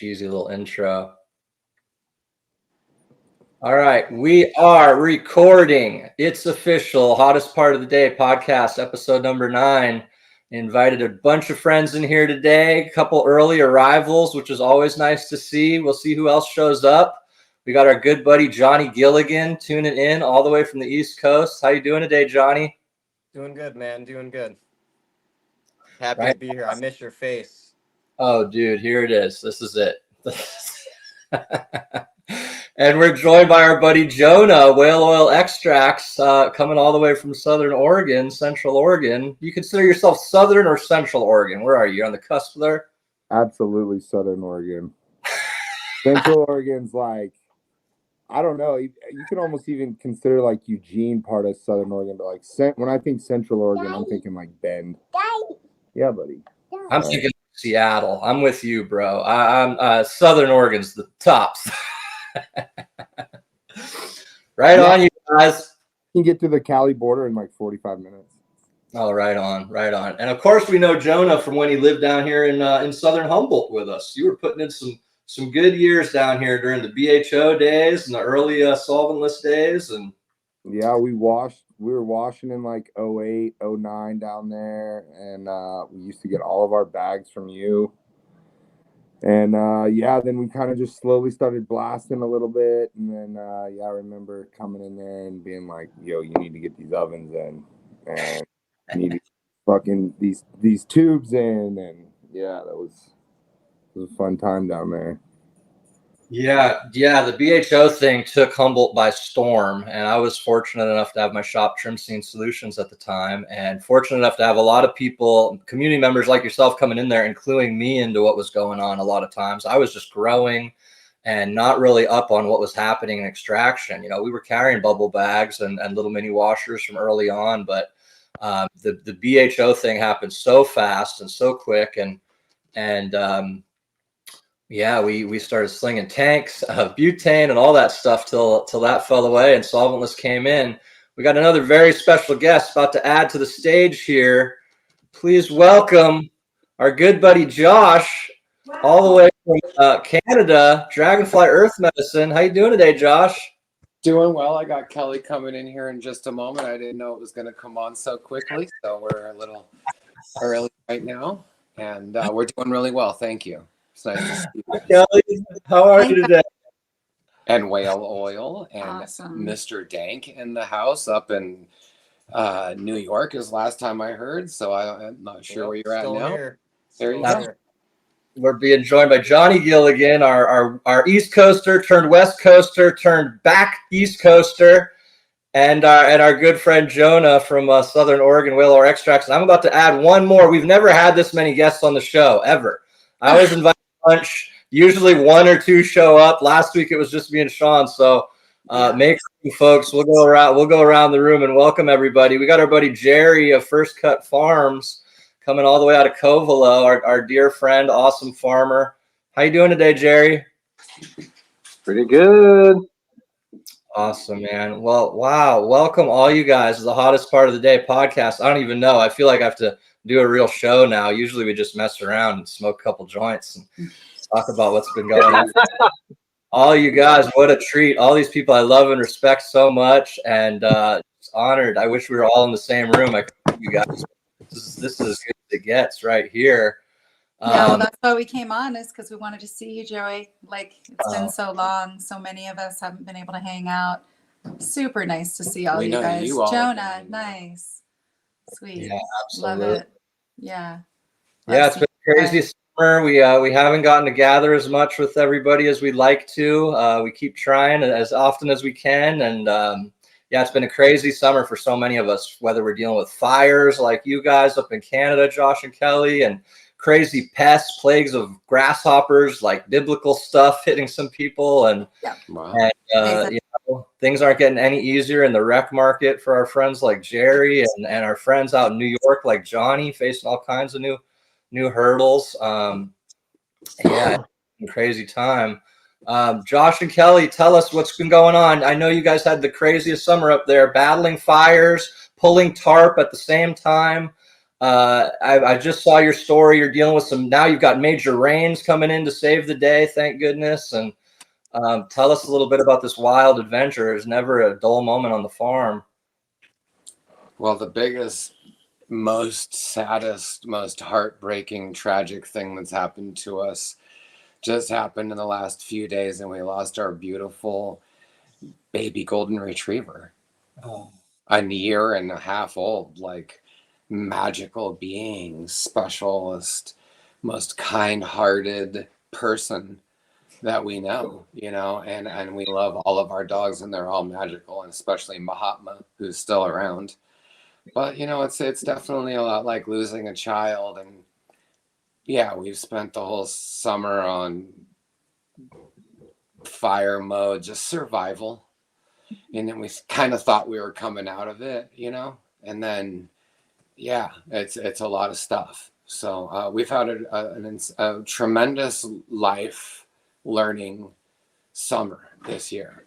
Easy little intro. All right, we are recording. It's official. Hottest part of the day podcast, episode number 9. Invited a bunch of friends in here today, a couple early arrivals, which is always nice to see. We'll see who else shows up. We got our good buddy Johnny Gilligan tuning in all the way from the East Coast. How you doing today, Johnny? Doing good, man. Doing good. Happy to be here. I miss your face. Oh, dude, here it is. This is it. And we're joined by our buddy Jonah, Whale Oil Extracts, coming all the way from Southern Oregon, Central Oregon. You consider yourself Southern or Central Oregon? Where are you? You're on the cusp there? Absolutely Southern Oregon. Central Oregon's like, I don't know. You can almost even consider like Eugene part of Southern Oregon. But like when I think Central Oregon, I'm thinking like Bend. Yeah, buddy. I'm thinking Seattle. I'm with you, bro. I'm Southern Oregon's the tops. Right on, you guys. You can get to the Cali border in like 45 minutes. Oh, right on, right on. And of course, we know Jonah from when he lived down here in Southern Humboldt with us. You were putting in some good years down here during the BHO days and the early solventless days. And yeah, we were washing in like 08, 09 down there, and we used to get all of our bags from you. And then we kind of just slowly started blasting a little bit, and then I remember coming in there and being like, "Yo, you need to get these ovens in, and you need to fucking these tubes in." And yeah, it was a fun time down there. Yeah, the BHO thing took Humboldt by storm, and I was fortunate enough to have my shop, Trim Scene Solutions, at the time, and fortunate enough to have a lot of people, community members like yourself, coming in there and cluing me into what was going on. A lot of times I was just growing and not really up on what was happening in extraction. You know, we were carrying bubble bags and little mini washers from early on, but the BHO thing happened so fast and so quick, and yeah, we started slinging tanks of butane and all that stuff till that fell away and solventless came in. We got another very special guest about to add to the stage here. Please welcome our good buddy Josh, all the way from Canada, Dragonfly Earth Medicine. How you doing today, Josh? Doing well. I got Kelly coming in here in just a moment. I didn't know it was going to come on so quickly, so we're a little early right now, and we're doing really well. Thank you. It's nice to see you. Kelly, how are you today? And Whale Oil and Awesome. Mr. Dank in the house up in New York is last time I heard, so I'm not sure where you're at now. There you go. We're being joined by Johnny Gilligan, our East Coaster turned West Coaster turned back East Coaster, and our good friend Jonah from Southern Oregon, Whale Oil Extracts. And I'm about to add one more. We've never had this many guests on the show ever. I always invite lunch. Usually 1 or 2 show up. Last week it was just me and Sean. So make sure, folks, we'll go around the room and welcome everybody. We got our buddy Jerry of First Cut Farms coming all the way out of Covelo, our dear friend, awesome farmer. How you doing today, Jerry? Pretty good. Awesome, man. Well, wow. Welcome all you guys to the hottest part of the day podcast. I don't even know. I feel like I have to do a real show now. Usually we just mess around and smoke a couple joints and talk about what's been going on. All you guys, what a treat. All these people I love and respect so much, and honored. I wish we were all in the same room. I could, you guys. This is as good as it gets right here. Yeah, well, that's why we came on, is because we wanted to see you, Joey. Like, it's been so long. So many of us haven't been able to hang out. Super nice to see all you guys. You all. Jonah, nice. Sweet. Yeah, absolutely. Love it. Yeah. Yeah, it's been a crazy summer. We haven't gotten to gather as much with everybody as we'd like to. We keep trying as often as we can, and yeah, it's been a crazy summer for so many of us, whether we're dealing with fires like you guys up in Canada, Josh and Kelly, and crazy pests, plagues of grasshoppers, like biblical stuff hitting some people. And, Wow. and you know, things aren't getting any easier in the rec market for our friends like Jerry and our friends out in New York like Johnny, facing all kinds of new hurdles. Yeah, crazy time. Josh and Kelly, tell us what's been going on. I know you guys had the craziest summer up there, battling fires, pulling tarp at the same time. I just saw your story. You're dealing with now you've got major rains coming in to save the day, thank goodness. And tell us a little bit about this wild adventure. There's never a dull moment on the farm. Well, the biggest, most saddest, most heartbreaking, tragic thing that's happened to us just happened in the last few days, and we lost our beautiful baby golden retriever. Oh. A year and a half old, like magical being, specialist, most kind-hearted person that we know, and we love all of our dogs, and they're all magical, and especially Mahatma, who's still around. But it's definitely a lot like losing a child. And yeah, we've spent the whole summer on fire mode, just survival. And then we kind of thought we were coming out of it, and then, yeah, it's a lot of stuff. So we've had a tremendous life learning summer this year.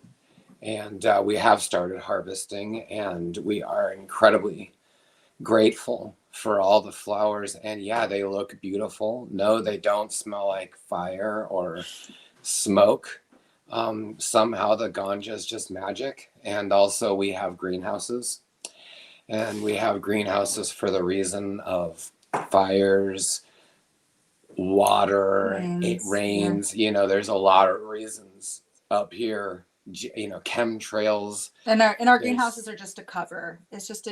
And we have started harvesting, and we are incredibly grateful for all the flowers. And yeah, they look beautiful. No, they don't smell like fire or smoke. Somehow the ganja is just magic. And also we have greenhouses, and we have greenhouses for the reason of fires, water, it rains. Yeah. There's a lot of reasons up here. Chemtrails. And our greenhouses are just a cover. It's just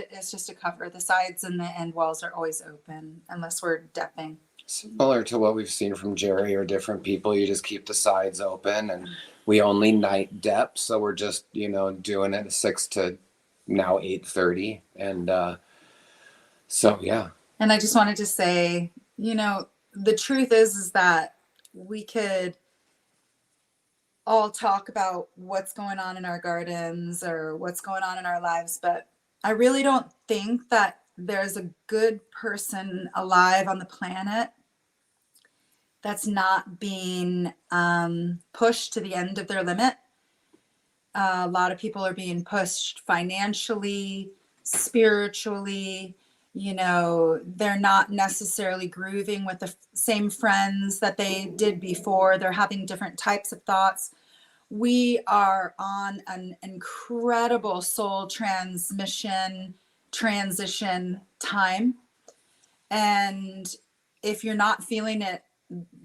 a cover. The sides and the end walls are always open unless we're depping. Similar to what we've seen from Jerry or different people, you just keep the sides open, and we only night dep, so we're just doing it 6 to now 8:30, and so yeah. And I just wanted to say, the truth is that we could all talk about what's going on in our gardens or what's going on in our lives, but I really don't think that there's a good person alive on the planet that's not being pushed to the end of their limit. A lot of people are being pushed financially, spiritually. They're not necessarily grooving with the same friends that they did before. They're having different types of thoughts. We are on an incredible soul transition time. And if you're not feeling it,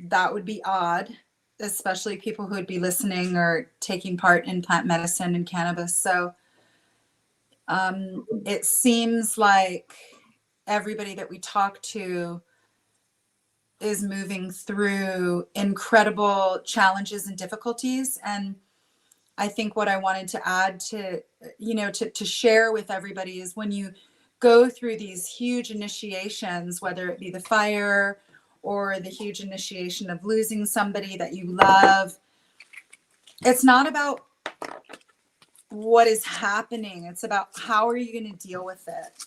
that would be odd, especially people who would be listening or taking part in plant medicine and cannabis. So it seems like everybody that we talk to is moving through incredible challenges and difficulties. And I think what I wanted to add to share with everybody is when you go through these huge initiations, whether it be the fire or the huge initiation of losing somebody that you love, it's not about what is happening. It's about how are you going to deal with it?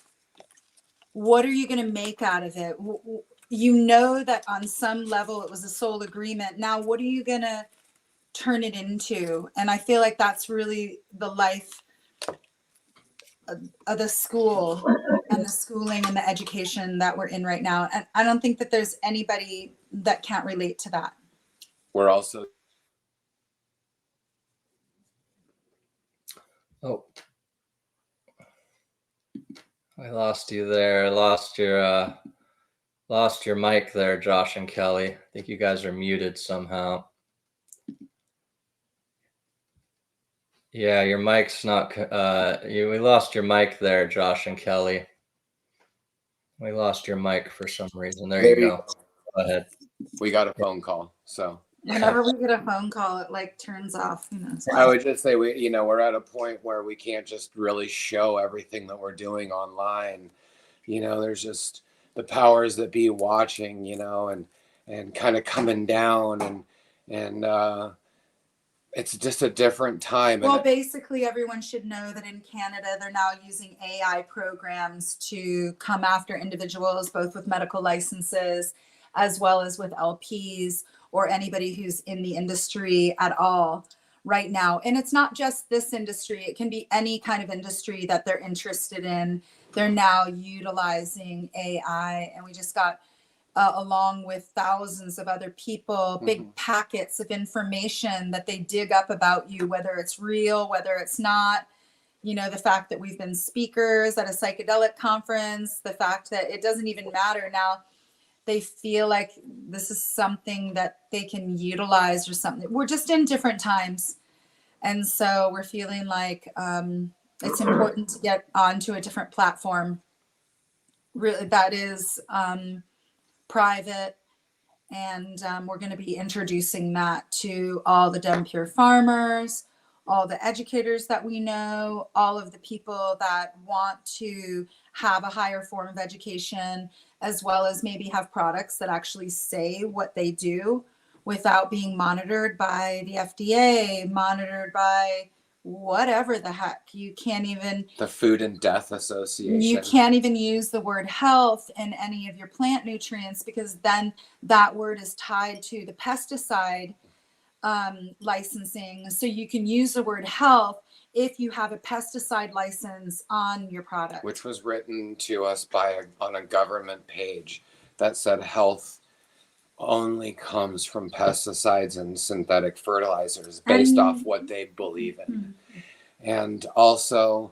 What are you going to make out of it? That on some level it was a soul agreement. Now, what are you going to turn it into? And I feel like that's really the life of the school and the schooling and the education that we're in right now. And I don't think that there's anybody that can't relate to that. We're also I lost you there. Lost your mic there, Josh and Kelly. I think you guys are muted somehow. Yeah, your mic's not. We lost your mic there, Josh and Kelly. We lost your mic for some reason. There you go. Go ahead. We got a phone call, so. Whenever we get a phone call, it turns off. I would just say we're at a point where we can't just really show everything that we're doing online. There's just the powers that be watching, and kind of coming down, and it's just a different time. Well, basically everyone should know that in Canada, they're now using AI programs to come after individuals, both with medical licenses as well as with LPs or anybody who's in the industry at all, right now. And it's not just this industry, it can be any kind of industry that they're interested in. They're now utilizing AI, and we just got along with thousands of other people, big packets of information that they dig up about you, whether it's real, whether it's not. You know, the fact that we've been speakers at a psychedelic conference, the fact that it doesn't even matter now. They feel like this is something that they can utilize or something. We're just in different times. And so we're feeling like it's important to get onto a different platform. Really, that is private. And we're going to be introducing that to all the Dem Pure farmers, all the educators that we know, all of the people that want to have a higher form of education, as well as maybe have products that actually say what they do without being monitored by the FDA, monitored by whatever the heck. You can't even... The Food and Death Association. You can't even use the word health in any of your plant nutrients, because then that word is tied to the pesticide licensing. So you can use the word health if you have a pesticide license on your product. Which was written to us on a government page that said health only comes from pesticides and synthetic fertilizers based off what they believe in. And also,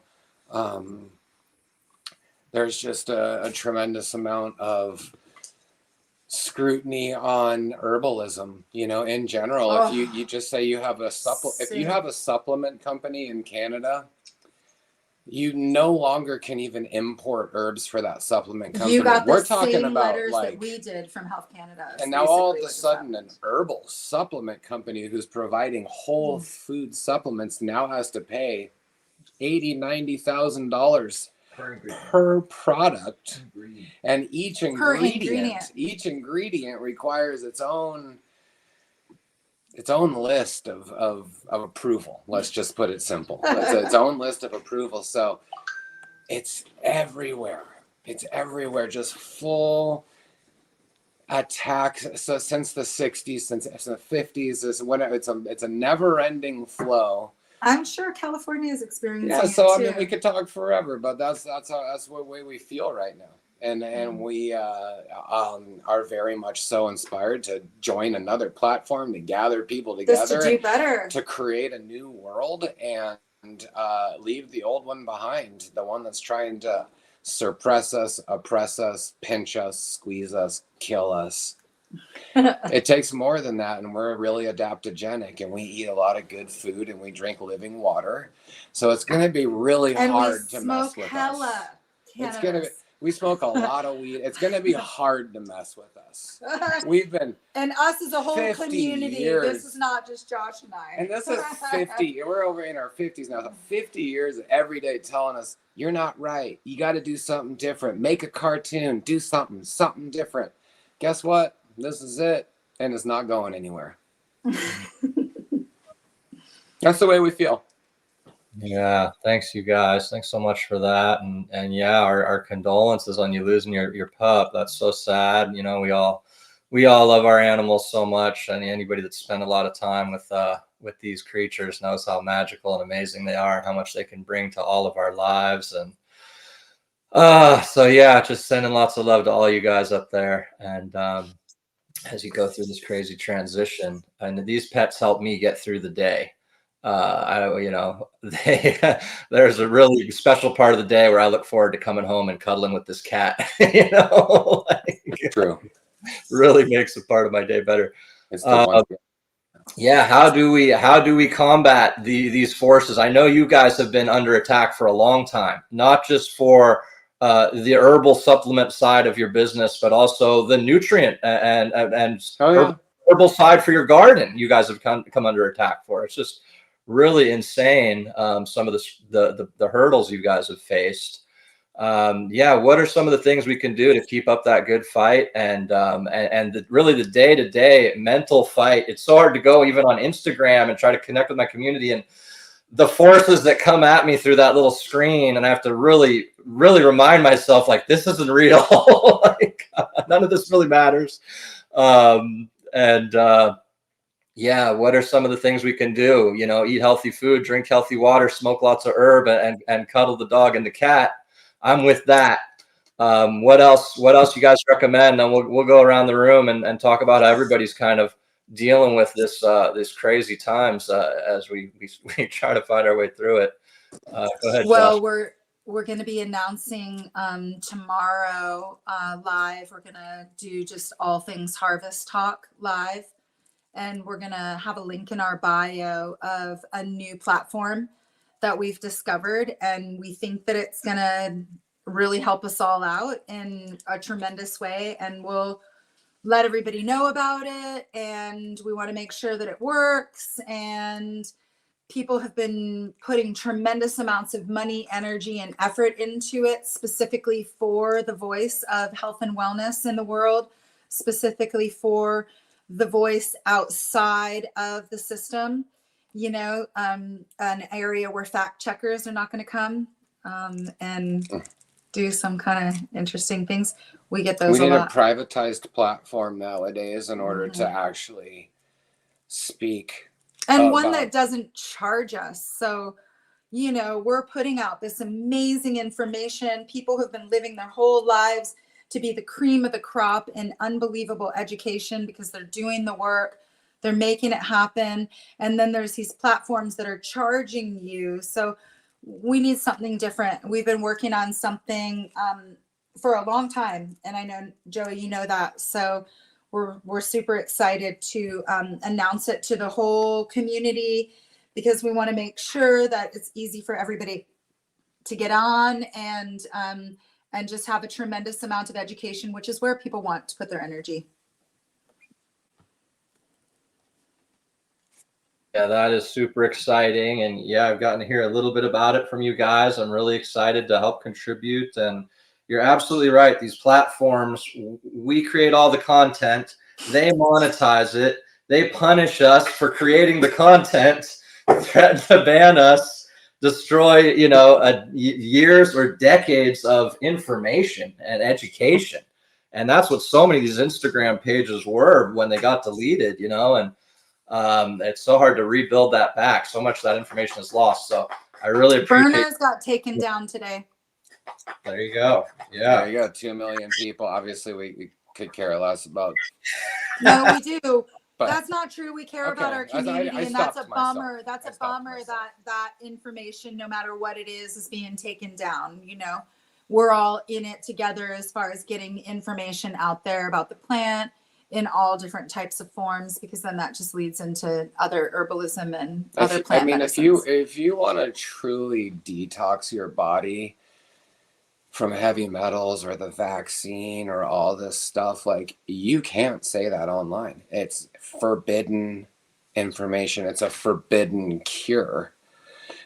there's just a tremendous amount of scrutiny on herbalism, you know, in general. If you just say you have if you have a supplement company in Canada, you no longer can even import herbs for that supplement company. You got We're the talking same about letters like that we did from Health Canada. and now all of a sudden an herbal supplement company who's providing whole food supplements now has to pay $80,000-$90,000 per product, and each ingredient requires its own list of approval. Let's just put it simple. It's its own list of approval. So it's everywhere. It's everywhere. Just full attacks. So since the 60s, since the 50s, it's a never-ending flow. I'm sure California is experiencing it so I too. mean, we could talk forever, but that's the way we feel right now, and we are very much so inspired to join another platform, to gather people together, just to do better, to create a new world and leave the old one behind, the one that's trying to suppress us, oppress us, pinch us, squeeze us, kill us. It takes more than that, and we're really adaptogenic, and we eat a lot of good food, and we drink living water. So it's going to be really hard to mess with us. It's going to be, we smoke a lot of weed. It's going to be hard to mess with us. We've been and us as a whole community. Years, this is not just Josh and I. And this is 50. We're over in our 50s now. So 50 years every day telling us you're not right. You got to do something different. Make a cartoon. Do something different. Guess what? This is it, and it's not going anywhere. That's the way we feel. Yeah, thanks you guys. Thanks so much for that. And yeah, our condolences on you losing your pup. That's so sad. You know, we all love our animals so much, and anybody that's spent a lot of time with these creatures knows how magical and amazing they are, and how much they can bring to all of our lives. And so yeah, just sending lots of love to all you guys up there. And as you go through this crazy transition, and these pets help me get through the day. There's a really special part of the day where I look forward to coming home and cuddling with this cat. True. Really makes a part of my day better. It's the one. Yeah. How do we combat these forces? I know you guys have been under attack for a long time, not just for the herbal supplement side of your business, but also the nutrient and herbal side for your garden. You guys have come under attack for. It's just really insane. Some of the hurdles you guys have faced. What are some of the things we can do to keep up that good fight and really the day-to-day mental fight? It's so hard to go even on Instagram and try to connect with my community, and the forces that come at me through that little screen, and I have to really, really remind myself, like, this isn't real. Like, none of this really matters. yeah, what are some of the things we can do? You know, eat healthy food, drink healthy water, smoke lots of herb, and cuddle the dog and the cat. I'm with that. What else? What else you guys recommend? And we'll go around the room and talk about how everybody's kind of dealing with this crazy times as we try to find our way through it. Go ahead, Well, Josh. we're going to be announcing tomorrow live. We're going to do just all things harvest talk live, and we're going to have a link in our bio of a new platform that we've discovered, and we think that it's going to really help us all out in a tremendous way, and we'll let everybody know about it, and we want to make sure that it works. And people have been putting tremendous amounts of money, energy, and effort into it, specifically for the voice of health and wellness in the world, specifically for the voice outside of the system, you know, an area where fact checkers are not going to come and do some kind of interesting things. We get those We a need a lot. privatized platform nowadays in order to Mhm. actually speak. And one about that doesn't charge us. So, you know, we're putting out this amazing information. People who've been living their whole lives to be the cream of the crop in unbelievable education because they're doing the work, they're making it happen. And then there's these platforms that are charging you. So we need something different. We've been working on something for a long time. And I know, Joey, you know that. So we're super excited to announce it to the whole community, because we want to make sure that it's easy for everybody to get on and just have a tremendous amount of education, which is where people want to put their energy. Yeah, that is super exciting. And yeah, I've gotten to hear a little bit about it from you guys. I'm really excited to help contribute. And you're absolutely right. These platforms, we create all the content, they monetize it, they punish us for creating the content, threaten to ban us, destroy, you know, years or decades of information and education. And that's what so many of these Instagram pages were when they got deleted, you know, and it's so hard to rebuild that back. So much of that information is lost. So I really appreciate. Burners got taken down today. There you go. There Yeah. you go, 2 million people. Obviously, we could care less about. No, we do. But That's not true. We care about okay, our community, I and that's a stopped myself. bummer. That's I a stopped bummer myself. that information, no matter what it is being taken down. You know, we're all in it together as far as getting information out there about the plant in all different types of forms, because then that just leads into other herbalism and other plant medicines. If you want to truly detox your body from heavy metals or the vaccine or all this stuff, like, you can't say that online. It's forbidden information. It's a forbidden cure.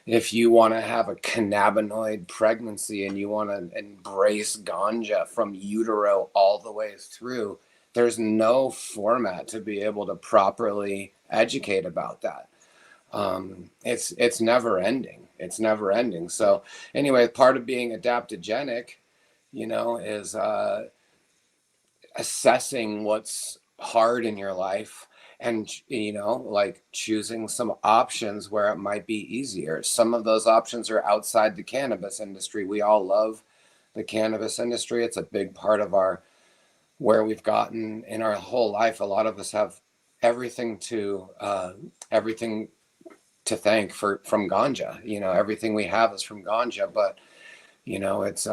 If you want to have a cannabinoid pregnancy and you want to embrace ganja from utero all the way through, there's no format to be able to properly educate about that. It's never ending. It's never ending. So anyway, part of being adaptogenic, you know, is assessing what's hard in your life and, you know, like choosing some options where it might be easier. Some of those options are outside the cannabis industry. We all love the cannabis industry. It's a big part of our where we've gotten in our whole life. A lot of us have everything to thank from ganja. You know, everything we have is from ganja, but you know, it's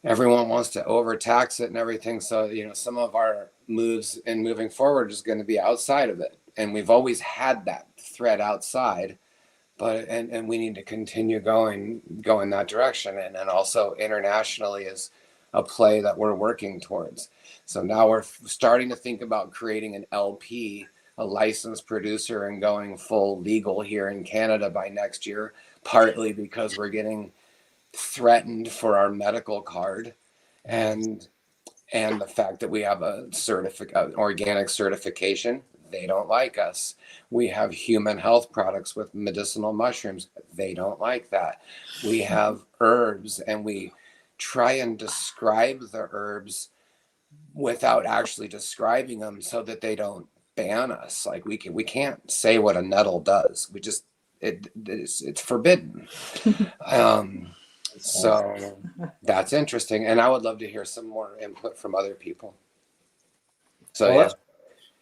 everyone wants to overtax it and everything. So, you know, some of our moves and moving forward is going to be outside of it. And we've always had that thread outside, but and we need to continue going that direction. And also internationally is a play that we're working towards. So now we're starting to think about creating an LP, a licensed producer, and going full legal here in Canada by next year, partly because we're getting threatened for our medical card and the fact that we have an organic certification. They don't like us. We have human health products with medicinal mushrooms. They don't like that. We have herbs, and we try and describe the herbs without actually describing them so that they don't ban us. Like we can't say what a nettle does. It's forbidden. So that's interesting, and I would love to hear some more input from other people. So Well,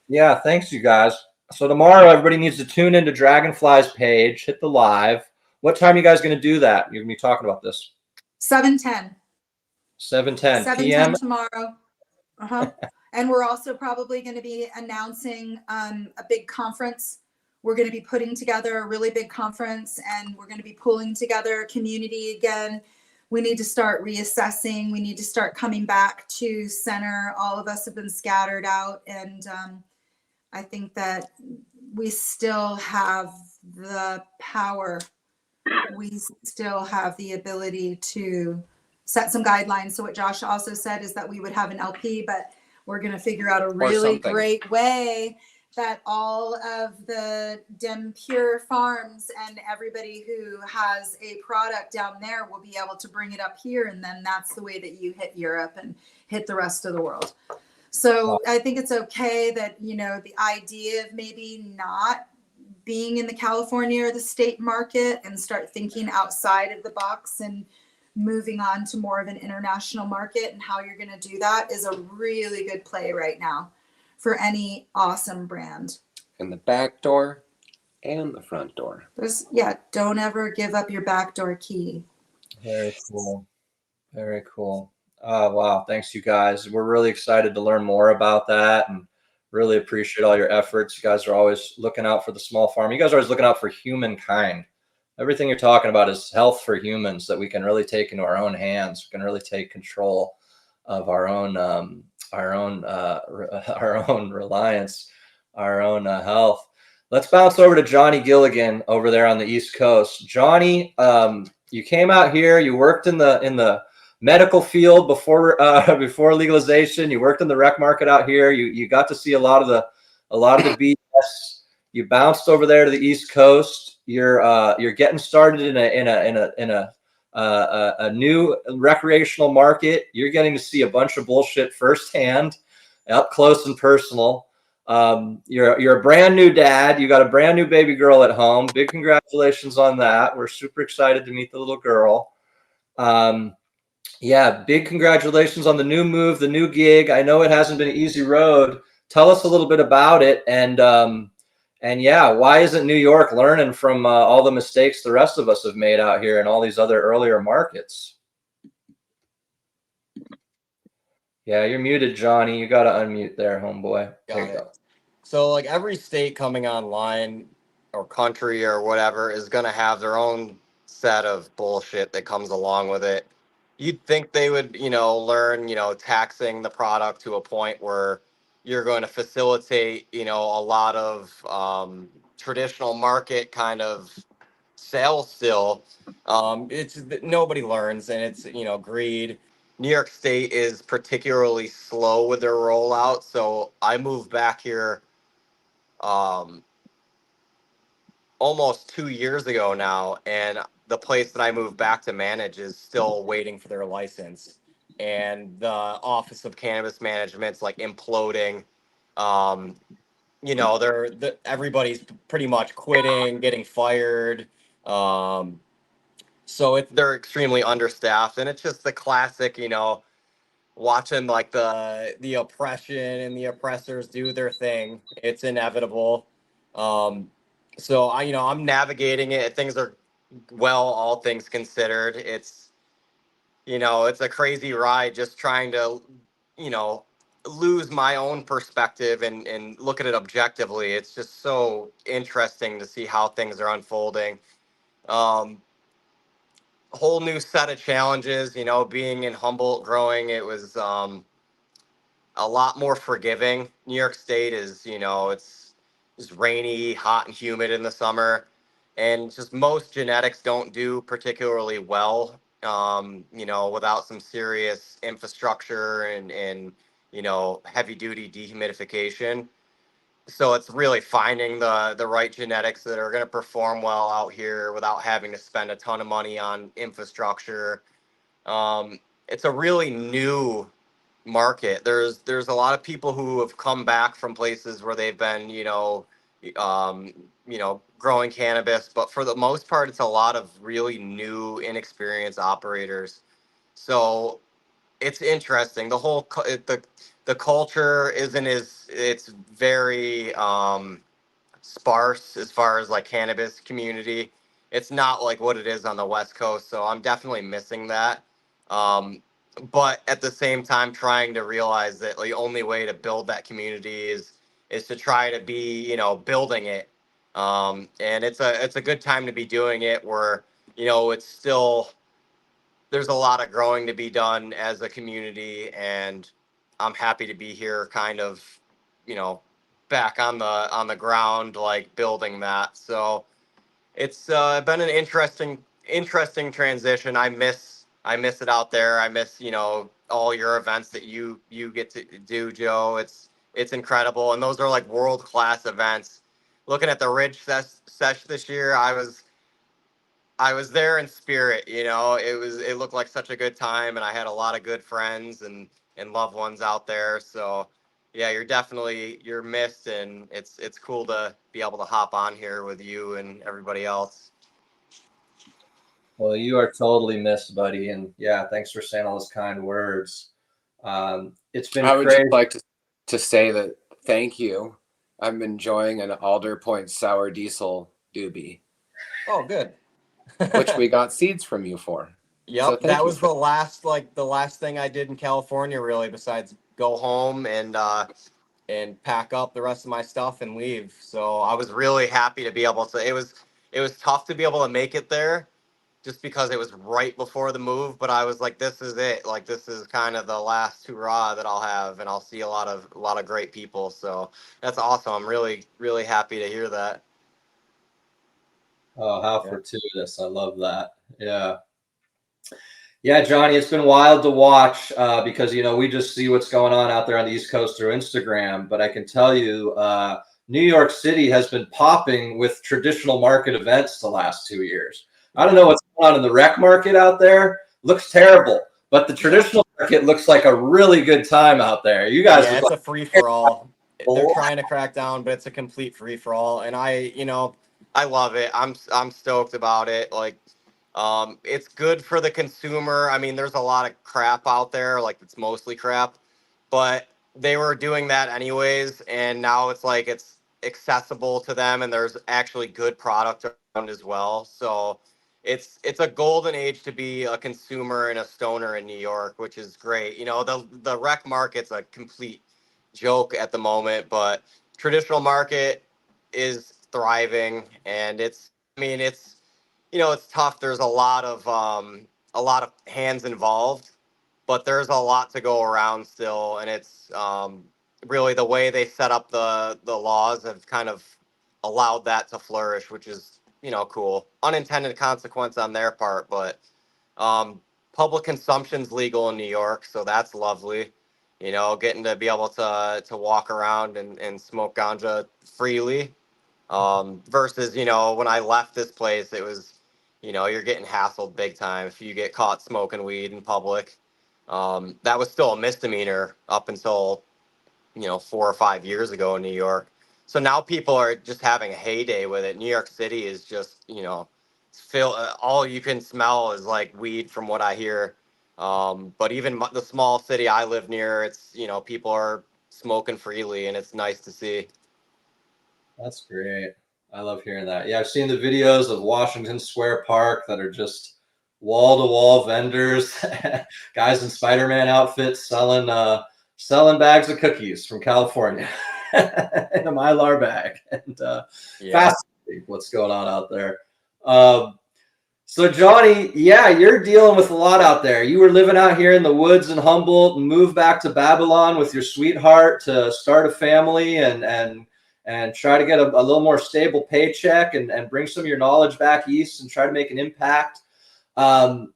yeah, thanks you guys. So tomorrow everybody needs to tune into Dragonfly's page, hit the live. What time are you guys going to do that? You're going to be talking about this. 7:10. 7:10 p.m. 7:10 tomorrow. And we're also probably going to be announcing a big conference. We're going to be putting together a really big conference, and we're going to be pulling together a community again. We need to start reassessing. We need to start coming back to center. All of us have been scattered out, and I think that we still have the power. We still have the ability to set some guidelines. So what Josh also said is that we would have an LP, but we're going to figure out a really great way that all of the Dem Pure farms and everybody who has a product down there will be able to bring it up here. And then that's the way that you hit Europe and hit the rest of the world. So I think it's okay that, you know, the idea of maybe not being in the California or the state market and start thinking outside of the box and moving on to more of an international market, and how you're going to do that is a really good play right now for any awesome brand. in the back door and the front door. Don't ever give up your backdoor key. Very cool. Very cool. Oh, wow. Thanks, you guys. We're really excited to learn more about that, and really appreciate all your efforts. You guys are always looking out for the small farm. You guys are always looking out for humankind. Everything you're talking about is health for humans that we can really take into our own hands. We can really take control of our own reliance, our own health. Let's bounce over to Johnny Gilligan over there on the East Coast. Johnny, you came out here. You worked in the medical field before legalization. You worked in the rec market out here. You got to see a lot of the BS. You bounced over there to the East Coast. You're getting started in a new recreational market. You're getting to see a bunch of bullshit firsthand, up close and personal. You're a brand new dad. You got a brand new baby girl at home. Big congratulations on that. We're super excited to meet the little girl. Big congratulations on the new move, the new gig. I know it hasn't been an easy road. Tell us a little bit about it, and why isn't New York learning from all the mistakes the rest of us have made out here in all these other earlier markets? Yeah, you're muted, Johnny. You got to unmute there, homeboy. There you go. So like every state coming online or country or whatever is going to have their own set of bullshit that comes along with it. You'd think they would, learn, taxing the product to a point where you're going to facilitate, a lot of traditional market kind of sales still. It's nobody learns, and it's, greed. New York State is particularly slow with their rollout. So I moved back here almost 2 years ago now, and the place that I moved back to manage is still waiting for their license. And the Office of Cannabis Management's like imploding. Everybody's pretty much quitting, getting fired. So they're extremely understaffed, and it's just the classic, watching like the oppression and the oppressors do their thing. It's inevitable. So I'm navigating it. Things are well, all things considered. It's a crazy ride, just trying to lose my own perspective and look at it objectively. It's just so interesting to see how things are unfolding. Whole new set of challenges. Being in Humboldt, growing, it was a lot more forgiving. New York State is, it's rainy, hot, and humid in the summer, and just most genetics don't do particularly well, without some serious infrastructure and heavy duty dehumidification. So it's really finding the right genetics that are going to perform well out here without having to spend a ton of money on infrastructure. It's a really new market. There's a lot of people who have come back from places where they've been, um, growing cannabis, but for the most part, it's a lot of really new, inexperienced operators. So it's interesting. The culture isn't as it's very sparse as far as like cannabis community. It's not like what it is on the West Coast, so I'm definitely missing that. Um, but at the same time, trying to realize that the only way to build that community is to try to be, building it. And it's a good time to be doing it where, it's still there's a lot of growing to be done as a community, and I'm happy to be here kind of, you know, back on the ground, like building that. So it's been an interesting transition. I miss it out there. I miss, all your events that you get to do, Joe. It's incredible, and those are like world class events. Looking at the Ridge Sesh this year, I was there in spirit. It looked like such a good time, and I had a lot of good friends and loved ones out there. So yeah, you're missed, and it's cool to be able to hop on here with you and everybody else. Well, you are totally missed, buddy. And yeah, thanks for saying all those kind words. It's been I would crazy. just like to say that thank you. I'm enjoying an Alder Point sour diesel doobie, Oh, good. which we got seeds from you for. Yep, So thank that you was for the last thing I did in California, really, besides go home and pack up the rest of my stuff and leave. So I was really happy to be able to. It was tough to be able to make it there, just because it was right before the move. But I was like, this is it. Like, this is kind of the last hurrah that I'll have, and I'll see a lot of great people. So that's awesome. I'm really really happy to hear that. Oh, how Yeah. fortuitous. I love that. Yeah. Yeah, Johnny, it's been wild to watch because, we just see what's going on out there on the East Coast through Instagram. But I can tell you, New York City has been popping with traditional market events the last 2 years. I don't know what's going on in the rec market out there. Looks terrible. But the traditional market looks like a really good time out there. You guys Yeah, look it's like a free for all. They're a trying to crack down, but it's a complete free for all, and I love it. I'm stoked about it. Like, it's good for the consumer. I mean, there's a lot of crap out there, like it's mostly crap, but they were doing that anyways, and now it's like it's accessible to them, and there's actually good product around as well. So it's a golden age to be a consumer and a stoner in New York, which is great. The rec market's a complete joke at the moment, but traditional market is thriving, and it's tough. There's a lot of hands involved, but there's a lot to go around still, and it's really the way they set up the laws have kind of allowed that to flourish, which is cool. Unintended consequence on their part, but um, public consumption's legal in New York, so that's lovely. Getting to be able to walk around and smoke ganja freely. Versus, when I left this place, it was, you're getting hassled big time if you get caught smoking weed in public. That was still a misdemeanor up until, 4 or 5 years ago in New York. So now people are just having a heyday with it. New York City is just, all you can smell is like weed from what I hear. But even the small city I live near, it's, people are smoking freely, and it's nice to see. That's great. I love hearing that. Yeah, I've seen the videos of Washington Square Park that are just wall-to-wall vendors, guys in Spider-Man outfits selling bags of cookies from California in a Mylar bag. And Yeah. fascinating what's going on out there. So Johnny, yeah, you're dealing with a lot out there. You were living out here in the woods in Humboldt and moved back to Babylon with your sweetheart to start a family and try to get a little more stable paycheck and bring some of your knowledge back east and try to make an impact.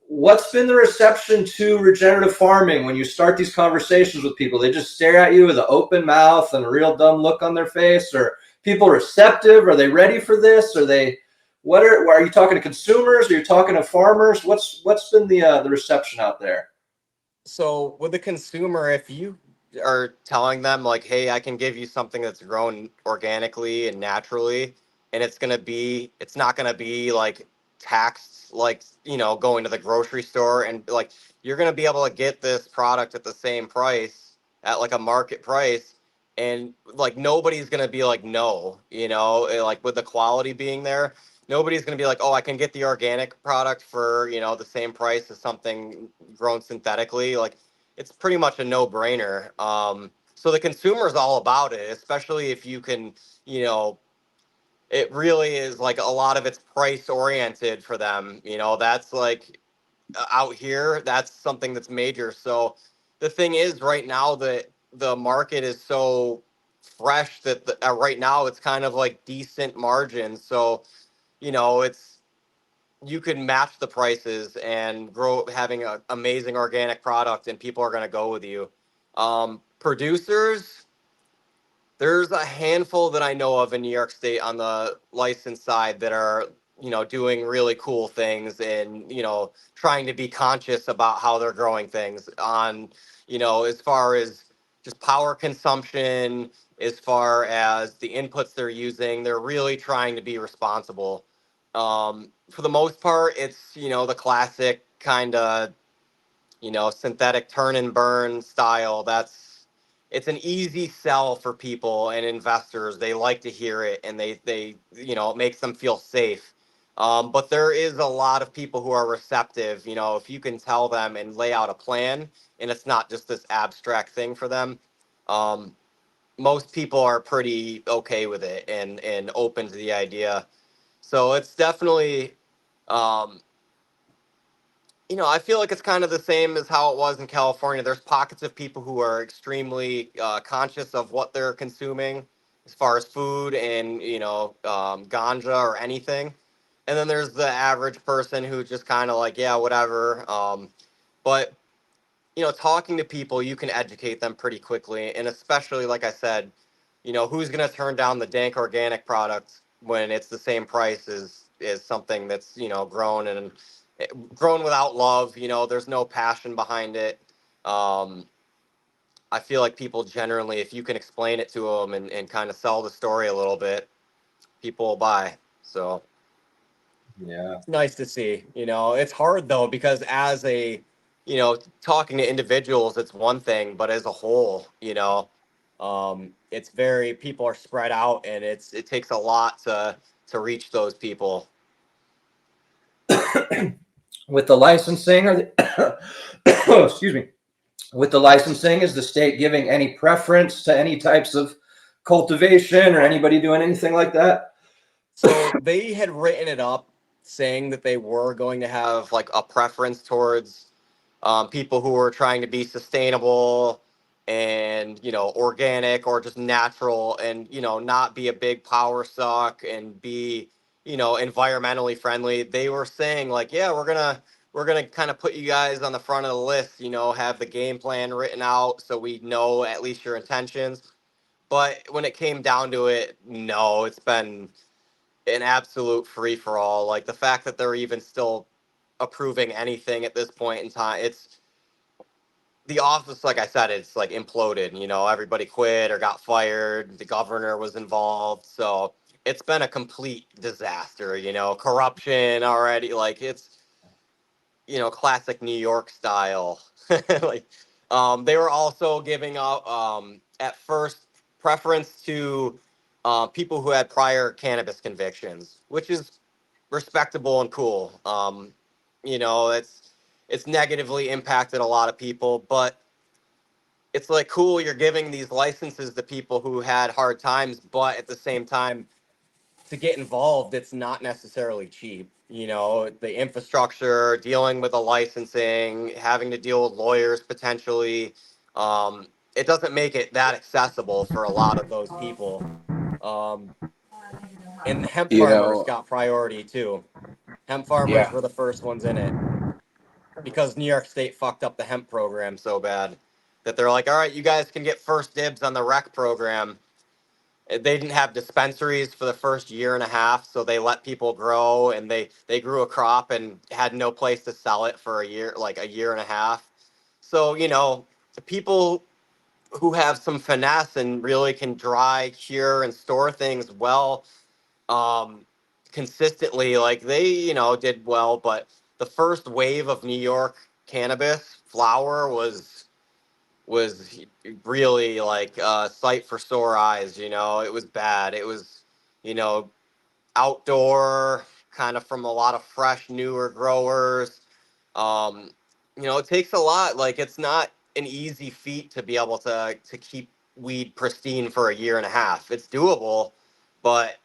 What's been the reception to regenerative farming when you start these conversations with people? They just stare at you with an open mouth and a real dumb look on their face? Or people receptive? Are they ready for this? Are you talking to consumers? Are you talking to farmers? What's been the reception out there? So with the consumer, if you are telling them like, hey, I can give you something that's grown organically and naturally, and it's not gonna be like taxed, like, going to the grocery store, and like you're gonna be able to get this product at the same price, at like a market price, and like nobody's gonna be like, no, like with the quality being there, nobody's going to be like, oh, I can get the organic product for, the same price as something grown synthetically. Like, it's pretty much a no brainer. So the consumer is all about it, especially if you can, you know, it really is like a lot of it's price oriented for them. That's like out here, that's something that's major. So the thing is, right now, the market is so fresh that right now it's kind of like decent margins. So, it's you can match the prices and grow having an amazing organic product, and people are going to go with you. Producers, there's a handful that I know of in New York State on the license side that are, doing really cool things, and, trying to be conscious about how they're growing things on, as far as just power consumption, as far as the inputs they're using. They're really trying to be responsible. For the most part, it's, the classic kind of, synthetic turn and burn style. It's an easy sell for people and investors. They like to hear it, and they it makes them feel safe. But there is a lot of people who are receptive. If you can tell them and lay out a plan, and it's not just this abstract thing for them, um, most people are pretty okay with it and open to the idea. So it's definitely, um, I feel like it's kind of the same as how it was in California. There's pockets of people who are extremely conscious of what they're consuming as far as food and, ganja or anything. And then there's the average person who just kind of like, yeah, whatever. But talking to people, you can educate them pretty quickly. And especially, like I said, who's going to turn down the dank organic product when it's the same price as something that's, grown without love. There's no passion behind it. Um, I feel like people generally, if you can explain it to them and kind of sell the story a little bit, people will buy. So Yeah. it's nice to see. It's hard though, because as a, talking to individuals, it's one thing, but as a whole, it's very, people are spread out, and it takes a lot to reach those people. With the licensing, or the excuse me, with the licensing, is the state giving any preference to any types of cultivation or anybody doing anything like that? So they had written it up saying that they were going to have like a preference towards people who are trying to be sustainable and, organic or just natural, and, not be a big power suck and be, environmentally friendly. They were saying like, yeah, we're gonna kind of put you guys on the front of the list, have the game plan written out so we know at least your intentions. But when it came down to it, no, it's been an absolute free for all. Like the fact that they're even still approving anything at this point in time, it's the office, like I said, it's like imploded. Everybody quit or got fired. The governor was involved. So it's been a complete disaster, corruption already. Like it's, classic New York style. Like, they were also giving out, at first, preference to people who had prior cannabis convictions, which is respectable and cool. It's negatively impacted a lot of people, but it's like cool, you're giving these licenses to people who had hard times, but at the same time, to get involved, it's not necessarily cheap. The infrastructure, dealing with the licensing, having to deal with lawyers potentially. It doesn't make it that accessible for a lot of those people. Um, and hemp You farmers know, got priority too. Hemp farmers yeah. were the first ones in it, because New York State fucked up the hemp program so bad that they're like, all right, you guys can get first dibs on the rec program. They didn't have dispensaries for the first year and a half, so they let people grow, and they grew a crop and had no place to sell it for a year and a half. So, the people who have some finesse and really can dry, cure, and store things well, consistently, like they, did well. But the first wave of New York cannabis flower was really like a sight for sore eyes. It was bad. It was, you know, outdoor, kind of from a lot of fresh, newer growers. Um, it takes a lot. Like it's not an easy feat to be able to keep weed pristine for a year and a half. It's doable, but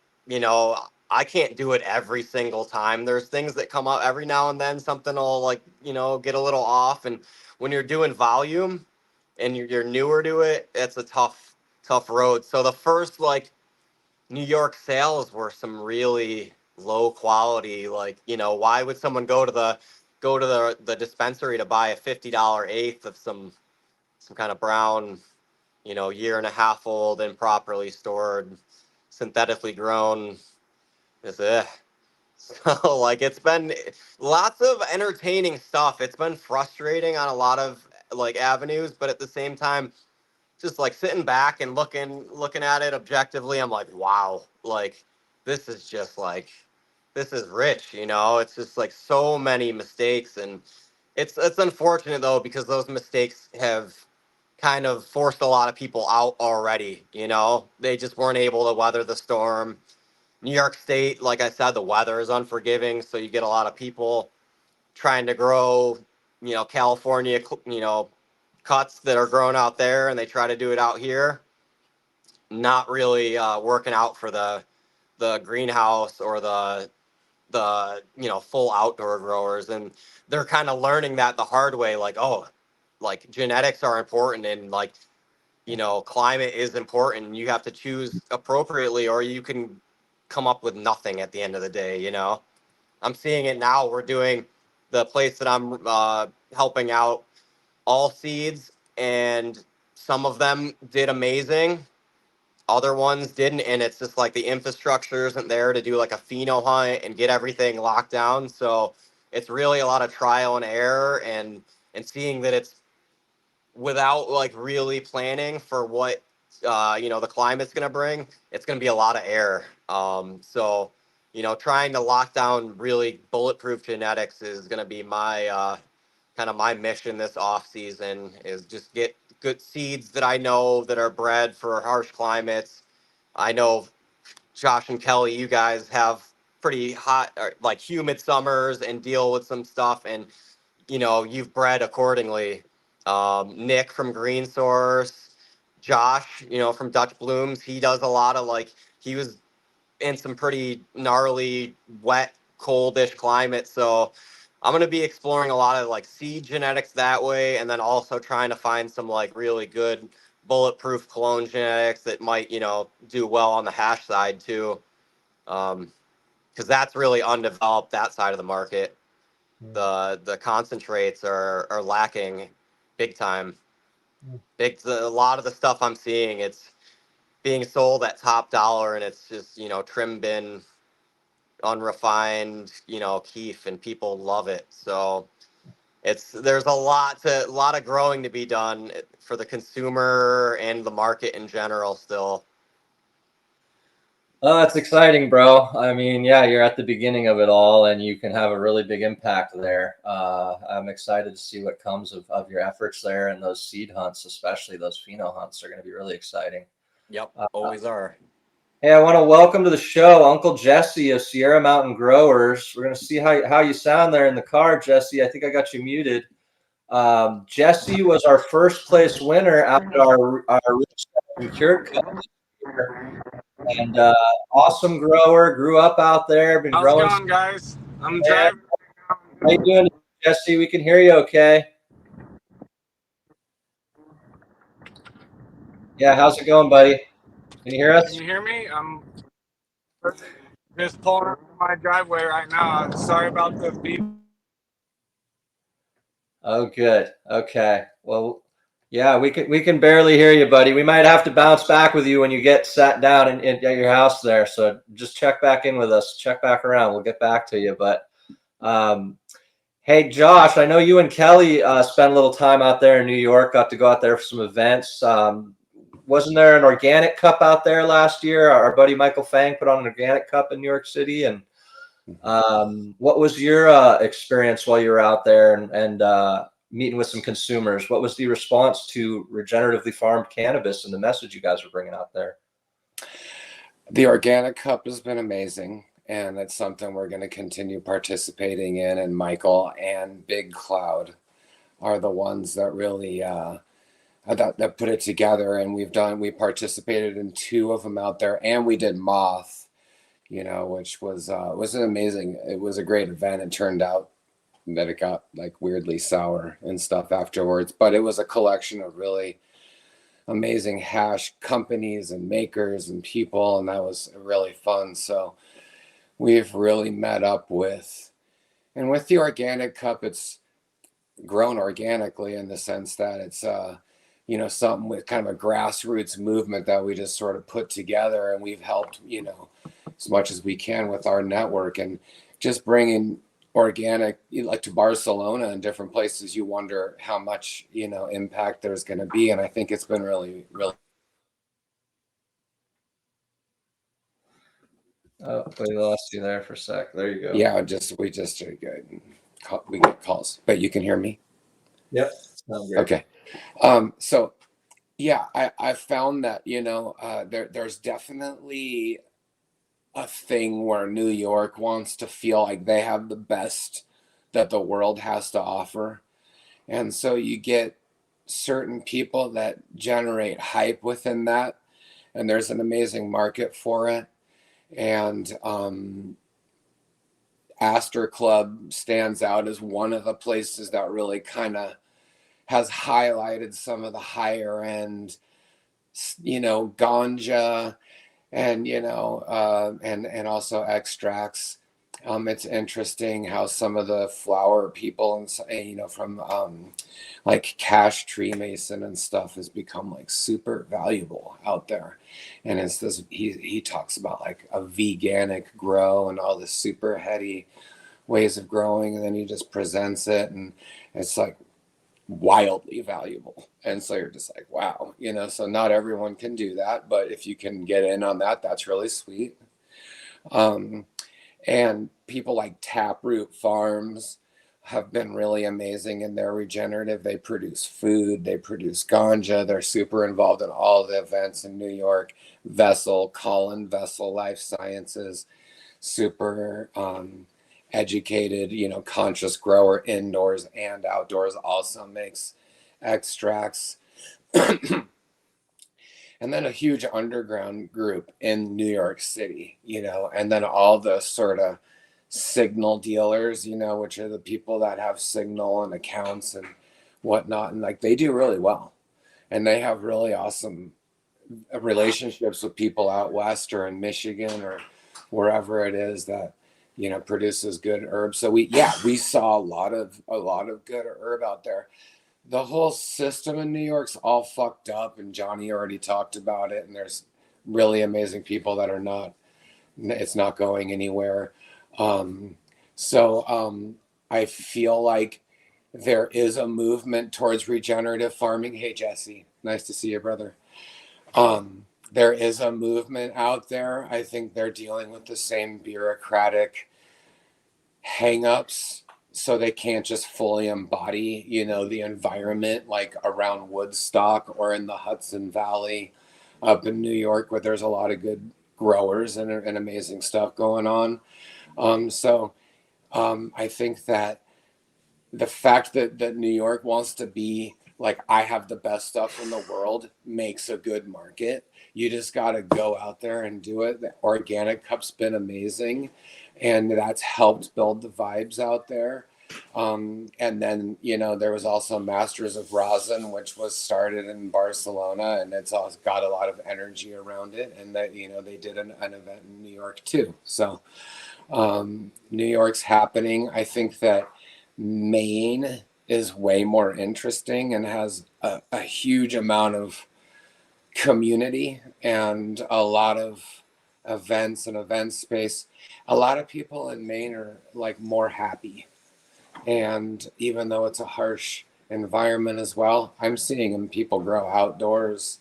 I can't do it every single time. There's things that come up every now and then. Something will like get a little off, and when you're doing volume and you're newer to it, it's a tough road. So the first like New York sales were some really low quality. Like, why would someone go to the dispensary to buy a $50 eighth of some kind of brown, year and a half old, improperly stored, synthetically grown? Is it? So like it's been lots of entertaining stuff. It's been frustrating on a lot of like avenues, but at the same time, just like sitting back and looking at it objectively, I'm like, wow, like this is just like this is rich, It's just like so many mistakes, and it's unfortunate though because those mistakes have kind of forced a lot of people out already, They just weren't able to weather the storm. New York State, like I said, the weather is unforgiving, so you get a lot of people trying to grow, California, cuts that are grown out there, and they try to do it out here. Not really working out for the greenhouse or the full outdoor growers, and they're kind of learning that the hard way. Like, oh, like genetics are important, and like climate is important. You have to choose appropriately, or you can come up with nothing at the end of the day. I'm seeing it now. We're doing the place that I'm helping out all seeds, and some of them did amazing, other ones didn't, and it's just like the infrastructure isn't there to do like a pheno hunt and get everything locked down. So it's really a lot of trial and error, and seeing that it's without like really planning for what the climate's going to bring. It's going to be a lot of air. So trying to lock down really bulletproof genetics is going to be my kind of my mission this off season, is just get good seeds that I know that are bred for harsh climates. I know Josh and Kelly, you guys have pretty hot or like humid summers and deal with some stuff, and you've bred accordingly. Nick from Green Source, Josh, from Dutch Blooms, he does a lot of like, he was in some pretty gnarly, wet, coldish climate. So I'm going to be exploring a lot of like seed genetics that way, and then also trying to find some like really good bulletproof clone genetics that might, do well on the hash side too. Because that's really undeveloped, that side of the market. The concentrates are lacking big time. A lot of the stuff I'm seeing, it's being sold at top dollar, and it's just trim bin, unrefined keef, and people love it. So there's a lot of growing to be done for the consumer and the market in general still. Oh, that's exciting, bro. I mean, yeah, you're at the beginning of it all, and you can have a really big impact there. I'm excited to see what comes of your efforts there, and those seed hunts, especially those pheno hunts, are going to be really exciting. Yep, always are. Hey, I want to welcome to the show Uncle Jesse of Sierra Mountain Growers. We're going to see how you sound there in the car, Jesse. I think I got you muted. Jesse was our first place winner after our cured cup this year. And awesome grower, grew up out there, been How's growing. it going, guys? I'm Yeah. driving. How you doing, Jesse? We can hear you okay. Yeah, how's it going, buddy? Can you hear us? Can you hear me? I'm just pulling up to my driveway right now. Sorry about the beep. Oh, good. Okay. Well, yeah, we can barely hear you, buddy. We might have to bounce back with you when you get sat down at your house there. So just check back in with us. Check back around. We'll get back to you. But Hey, Josh, I know you and Kelly spent a little time out there in New York, got to go out there for some events. Wasn't there an organic cup out there last year? Our buddy Michael Fang put on an organic cup in New York City. And what was your experience while you were out there and meeting with some consumers? What was the response to regeneratively farmed cannabis and the message you guys were bringing out there? The organic cup has been amazing, and it's something we're going to continue participating in. And Michael and Big Cloud are the ones that really that put it together. And we participated in 2 of them out there, and we did Moth, which was an amazing. It was a great event. It turned out that it got like weirdly sour and stuff afterwards, but it was a collection of really amazing hash companies and makers and people, and that was really fun. So we've really met up with the organic cup. It's grown organically in the sense that it's something with kind of a grassroots movement that we just sort of put together, and we've helped as much as we can with our network and just bringing organic like to Barcelona and different places. You wonder how much impact there's going to be, and I think it's been really Oh, we lost you there for a sec. There you go. Yeah, we get calls, but you can hear me. Yep. Sounds great. Okay. So yeah, I found that there's definitely a thing where New York wants to feel like they have the best that the world has to offer. And so you get certain people that generate hype within that, and there's an amazing market for it. And Astor Club stands out as one of the places that really kind of has highlighted some of the higher end, ganja and and also extracts. It's interesting how some of the flower people and from like Cash Tree Mason and stuff has become like super valuable out there. And it's this he talks about like a veganic grow and all this super heady ways of growing, and then he just presents it, and it's like wildly valuable. And so you're just like, wow, so not everyone can do that, but if you can get in on that, that's really sweet. And people like Taproot Farms have been really amazing in their regenerative. They produce food, they produce ganja, they're super involved in all the events in New York. Colin Vessel Life Sciences, super educated, conscious grower indoors and outdoors, also makes extracts. And then a huge underground group in New York City, and then all the sort of signal dealers, which are the people that have signal and accounts and whatnot. And like, they do really well, and they have really awesome relationships with people out west or in Michigan or wherever it is that produces good herbs. So we saw a lot of good herb out there. The whole system in New York's all fucked up, and Johnny already talked about it, and there's really amazing people that are not, it's not going anywhere. So I feel like there is a movement towards regenerative farming. Hey Jesse, nice to see you, brother. There is a movement out there. I think they're dealing with the same bureaucratic hangups, so they can't just fully embody, the environment like around Woodstock or in the Hudson Valley up in New York, where there's a lot of good growers and amazing stuff going on. I think that the fact that New York wants to be like, I have the best stuff in the world, makes a good market. You just got to go out there and do it. The organic cup's been amazing, and that's helped build the vibes out there. And then, there was also Masters of Rosin, which was started in Barcelona, and it's also got a lot of energy around it. And that, they did an event in New York too. So New York's happening. I think that Maine is way more interesting and has a huge amount of community and a lot of events and event space. A lot of people in Maine are like more happy, And even though it's a harsh environment as well, I'm seeing people grow outdoors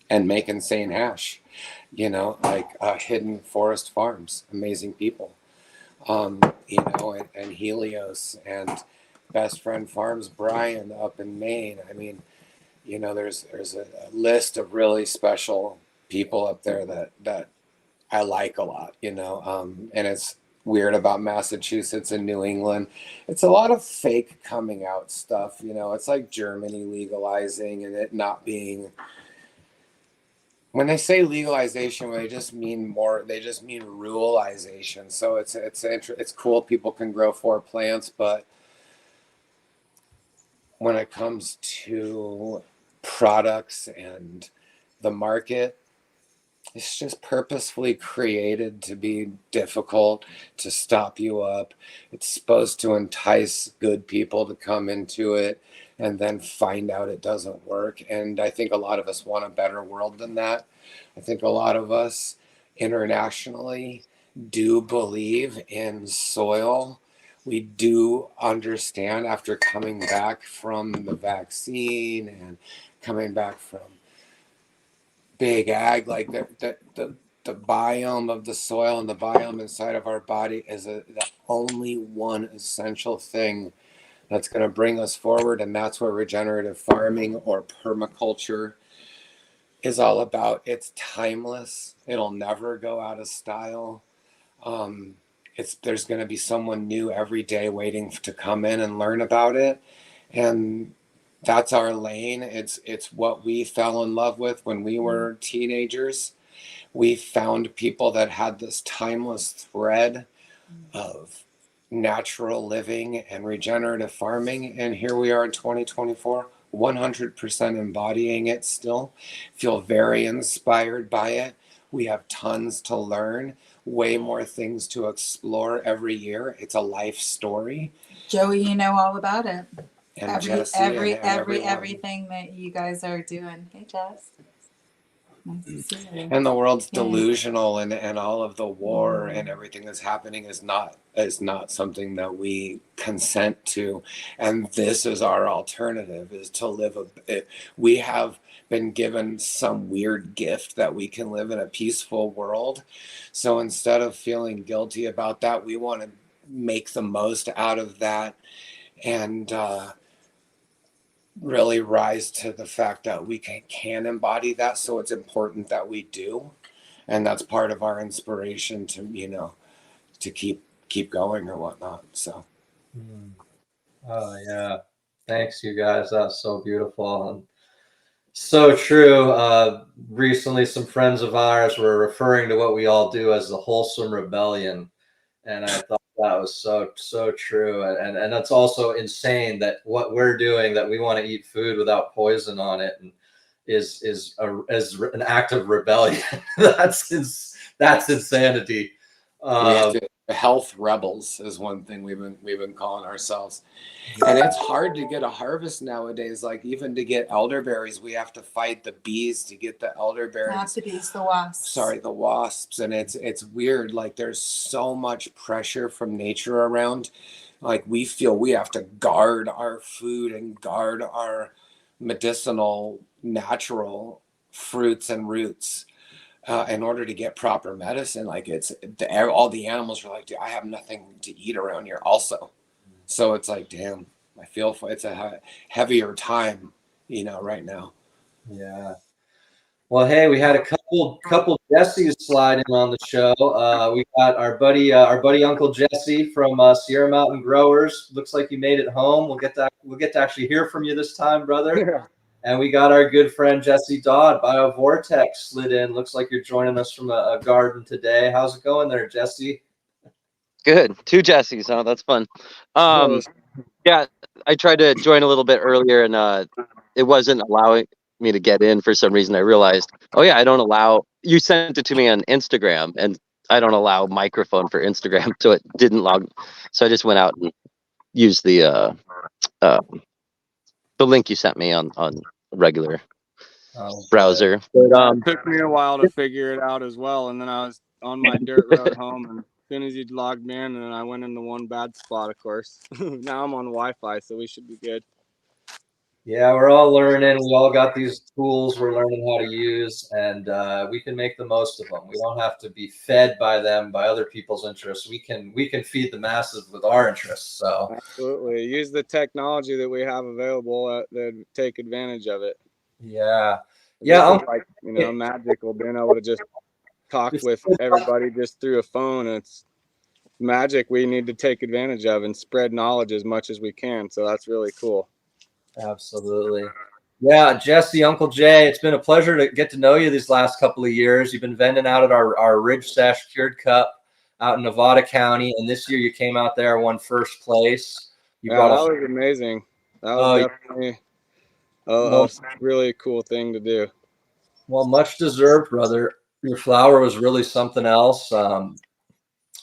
and make insane hash, like hidden forest farms, amazing people, and Helios and Best Friend Farms, Brian up in Maine. I mean, there's a list of really special people up there that I like a lot, and it's weird about Massachusetts and New England. It's a lot of fake coming out stuff, it's like Germany legalizing and it not being, when they say legalization, they just mean ruralization. So it's cool. People can grow 4 plants, but when it comes to products and the market, it's just purposefully created to be difficult, to stop you up. It's supposed to entice good people to come into it and then find out it doesn't work. And I think a lot of us want a better world than that. I think a lot of us internationally do believe in soil. We do understand, after coming back from the vaccine and coming back from big ag, like the biome of the soil and the biome inside of our body is the only one essential thing that's going to bring us forward. And that's where regenerative farming or permaculture is all about. It's timeless. It'll never go out of style. There's going to be someone new every day waiting to come in and learn about it. And that's our lane. It's what we fell in love with when we were teenagers. We found people that had this timeless thread of natural living and regenerative farming. And here we are in 2024, 100% embodying it still. Feel very inspired by it. We have tons to learn, way more things to explore every year. It's a life story. Joey, you know all about it. And Everything that you guys are doing. Hey, Jess. Nice to see you. And the world's delusional, and all of the war and everything that's happening is not something that we consent to. And this is our alternative, is to live we have been given some weird gift that we can live in a peaceful world. So instead of feeling guilty about that, we want to make the most out of that and really rise to the fact that we can embody that. So it's important that we do, and that's part of our inspiration to to keep going or whatnot. So Oh yeah, thanks you guys, that's so beautiful and so true. Recently some friends of ours were referring to what we all do as the wholesome rebellion, and I thought that was so true. And that's also insane that what we're doing, that we want to eat food without poison on it, and is an act of rebellion. that's insanity. we have to, health rebels is one thing we've been calling ourselves. And it's hard to get a harvest nowadays. Like, even to get elderberries, we have to fight the bees to get the elderberries. Not the bees, the wasps. Sorry, the wasps. And it's weird. Like, there's so much pressure from nature around. Like, we feel we have to guard our food and guard our medicinal, natural fruits and roots in order to get proper medicine. Like, all the animals are like, dude, I have nothing to eat around here also. So it's like, damn, I feel it's a heavier time, right now. Yeah. Well, hey, we had a couple Jessies slide in on the show. We got our buddy Uncle Jesse from Sierra Mountain Growers. Looks like you made it home. We'll get to actually hear from you this time, brother. Yeah. And we got our good friend Jesse Dodd, BioVortex, slid in. Looks like you're joining us from a garden today. How's it going there, Jesse? Good. 2 Jessies, huh? That's fun. Yeah, I tried to join a little bit earlier, and it wasn't allowing me to get in for some reason. I realized, oh yeah, I don't allow. You sent it to me on Instagram, and I don't allow microphone for Instagram, so it didn't log. So I just went out and used the link you sent me on regular browser. But, it took me a while to figure it out as well, and then I was on my dirt road home, and soon as you logged me in, and then I went into one bad spot, of course. Now I'm on Wi-Fi, so we should be good. Yeah, we're all learning. We all got these tools we're learning how to use, and we can make the most of them. We don't have to be fed by them, by other people's interests. We can feed the masses with our interests. So Absolutely, use the technology that we have available to take advantage of it. yeah, This yeah. is like, you know, magical, being able to just talk with everybody just through a phone. It's magic we need to take advantage of and spread knowledge as much as we can. So that's really cool. Absolutely. Yeah, Jesse, Uncle Jay, it's been a pleasure to get to know you these last couple of years. You've been vending out at our Ridge Stash Cured Cup out in Nevada County, and this year you came out there and won first place. You Yeah, brought that was amazing. That was definitely a really cool thing to do. well, much deserved, brother. Your flower was really something else. Why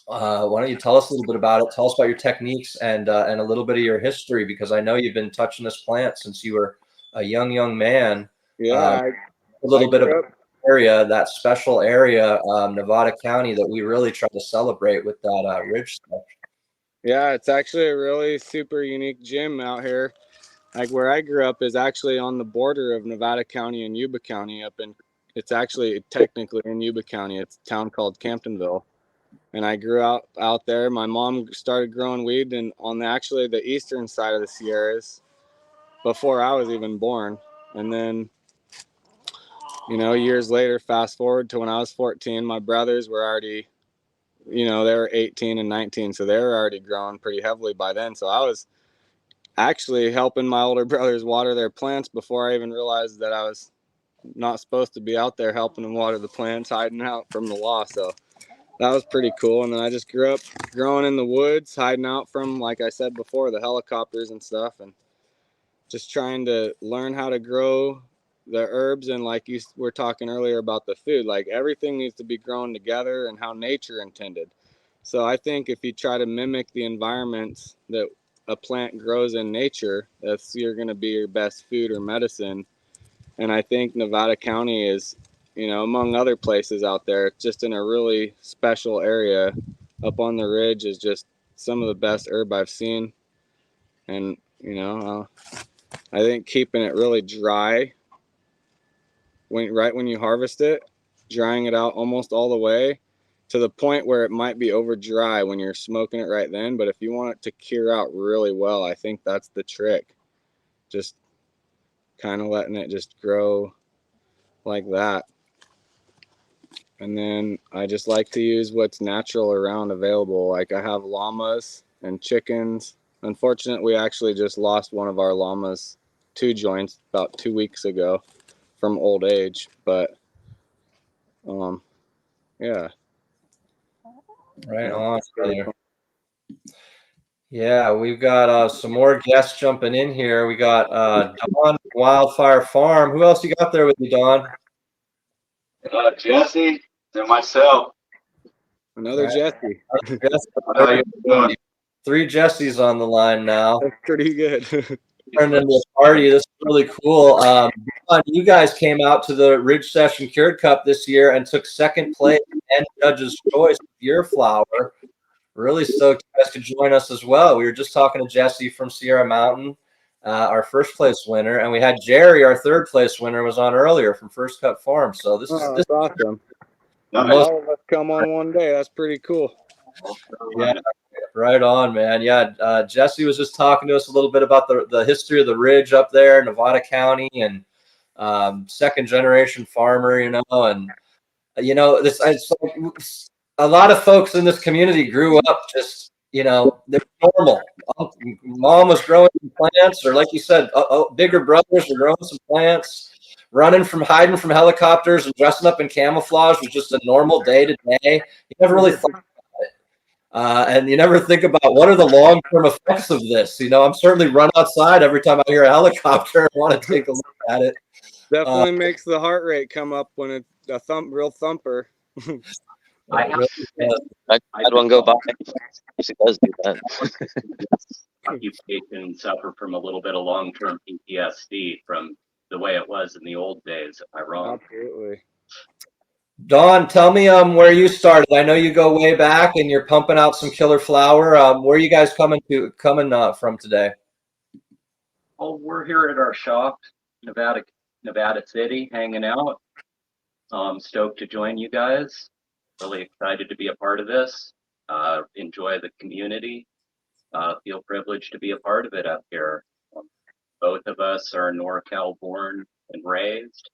don't you tell us a little bit about it? Tell us about your techniques and a little bit of your history, because I know you've been touching this plant since you were a young man. Yeah, A little bit of area, that special area, Nevada County, that we really try to celebrate with that ridge stuff. Yeah, it's actually a really super unique gym out here. Like where I grew up is actually on the border of Nevada County and Yuba County. It's actually technically in Yuba County. It's a town called Camptonville. And I grew out there. My mom started growing weed and on actually the eastern side of the Sierras before I was even born. And then, you know, years later, fast forward to when I was 14, my brothers were already, you know, they were 18 and 19, so they were already growing pretty heavily by then. So I was actually helping my older brothers water their plants before I even realized that I was not supposed to be out there helping them water the plants, hiding out from the law. So that was pretty cool. And then I just grew up growing in the woods, hiding out from, like I said before, the helicopters and stuff, and just trying to learn how to grow the herbs. And like you were talking earlier about the food, like everything needs to be grown together and how nature intended. So I think if you try to mimic the environments that a plant grows in nature, that's you're going to be your best food or medicine. And I think Nevada County is, you know, among other places out there, just in a really special area up on the ridge, is just some of the best herb I've seen. And, you know, I think keeping it really dry right when you harvest it, drying it out almost all the way to the point where it might be over dry when you're smoking it right then. But if you want it to cure out really well, I think that's the trick. Just kind of letting it just grow like that. And then I just like to use what's natural around available. Like I have llamas and chickens. Unfortunately, we actually just lost one of our llamas, 2 joints, about 2 weeks ago from old age. But yeah. Right on, brother. Yeah, we've got some more guests jumping in here. We got Don Wildfire Farm. Who else you got there with you, Don? Jesse and myself. Another Jesse. How you doing? 3 Jessies on the line now. That's pretty good. Turned into a party. This is really cool. You guys came out to the Ridge Session Cured Cup this year and took second place and judge's choice with your flower. Really stoked you guys could join us as well. We were just talking to Jesse from Sierra Mountain, our first place winner, and we had Jerry, our third place winner, was on earlier from First Cut Farm. So this is awesome. Nice. All of us come on one day. That's pretty cool. Yeah, right on, man. Yeah, Jesse was just talking to us a little bit about the history of the ridge up there in Nevada County, and second generation farmer, you know, and you know, it's like a lot of folks in this community grew up just, you know, they're normal. Mom was growing some plants, or like you said, bigger brothers were growing some plants. Hiding from helicopters and dressing up in camouflage was just a normal day to day. You never really thought about it. And you never think about what are the long-term effects of this. You know, I'm certainly run outside every time I hear a helicopter and want to take a look at it. Definitely makes the heart rate come up when it's a real thumper. I had one go by. It does do that. Occupation suffer from a little bit of long-term PTSD from the way it was in the old days. Am I wrong? Absolutely. Don, tell me where you started. I know you go way back and you're pumping out some killer flower. Where are you guys coming from today? Oh, we're here at our shop, Nevada City, hanging out. Stoked to join you guys. Really excited to be a part of this. Enjoy the community. Feel privileged to be a part of it up here. Both of us are NorCal born and raised.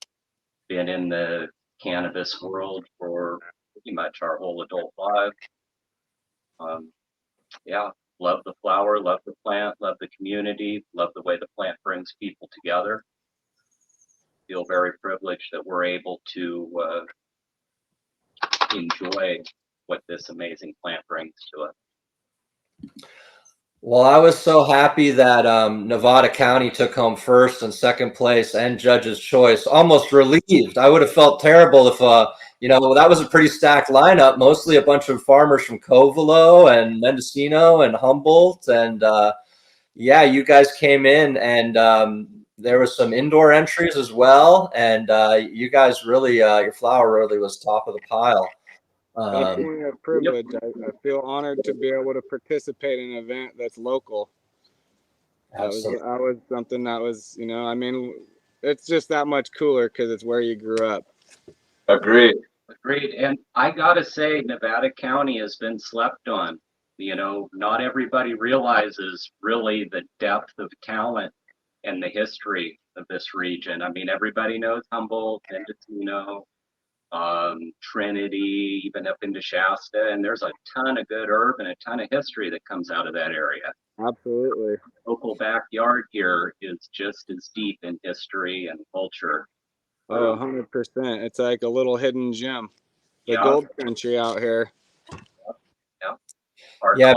Been in the cannabis world for pretty much our whole adult life. Yeah, love the flower, love the plant, love the community, love the way the plant brings people together. Feel very privileged that we're able to enjoy what this amazing plant brings to us. Well, I was so happy that Nevada County took home first and second place and judge's choice. Almost relieved. I would have felt terrible if, that was a pretty stacked lineup. Mostly a bunch of farmers from Covelo and Mendocino and Humboldt. And yeah, you guys came in and there was some indoor entries as well. And you guys really, your flower really was top of the pile. Definitely a privilege. I feel honored to be able to participate in an event that's local. That was something that was, I mean, it's just that much cooler because it's where you grew up. Agreed. And I gotta say, Nevada County has been slept on. Not everybody realizes really the depth of talent and the history of this region. I mean, everybody knows Humboldt, Mendocino, Trinity, even up into Shasta, and there's a ton of good herb and a ton of history that comes out of that area. Absolutely. Local backyard here is just as deep in history and culture. Oh, 100%. It's like a little hidden gem. The gold country out here. Our Yeah,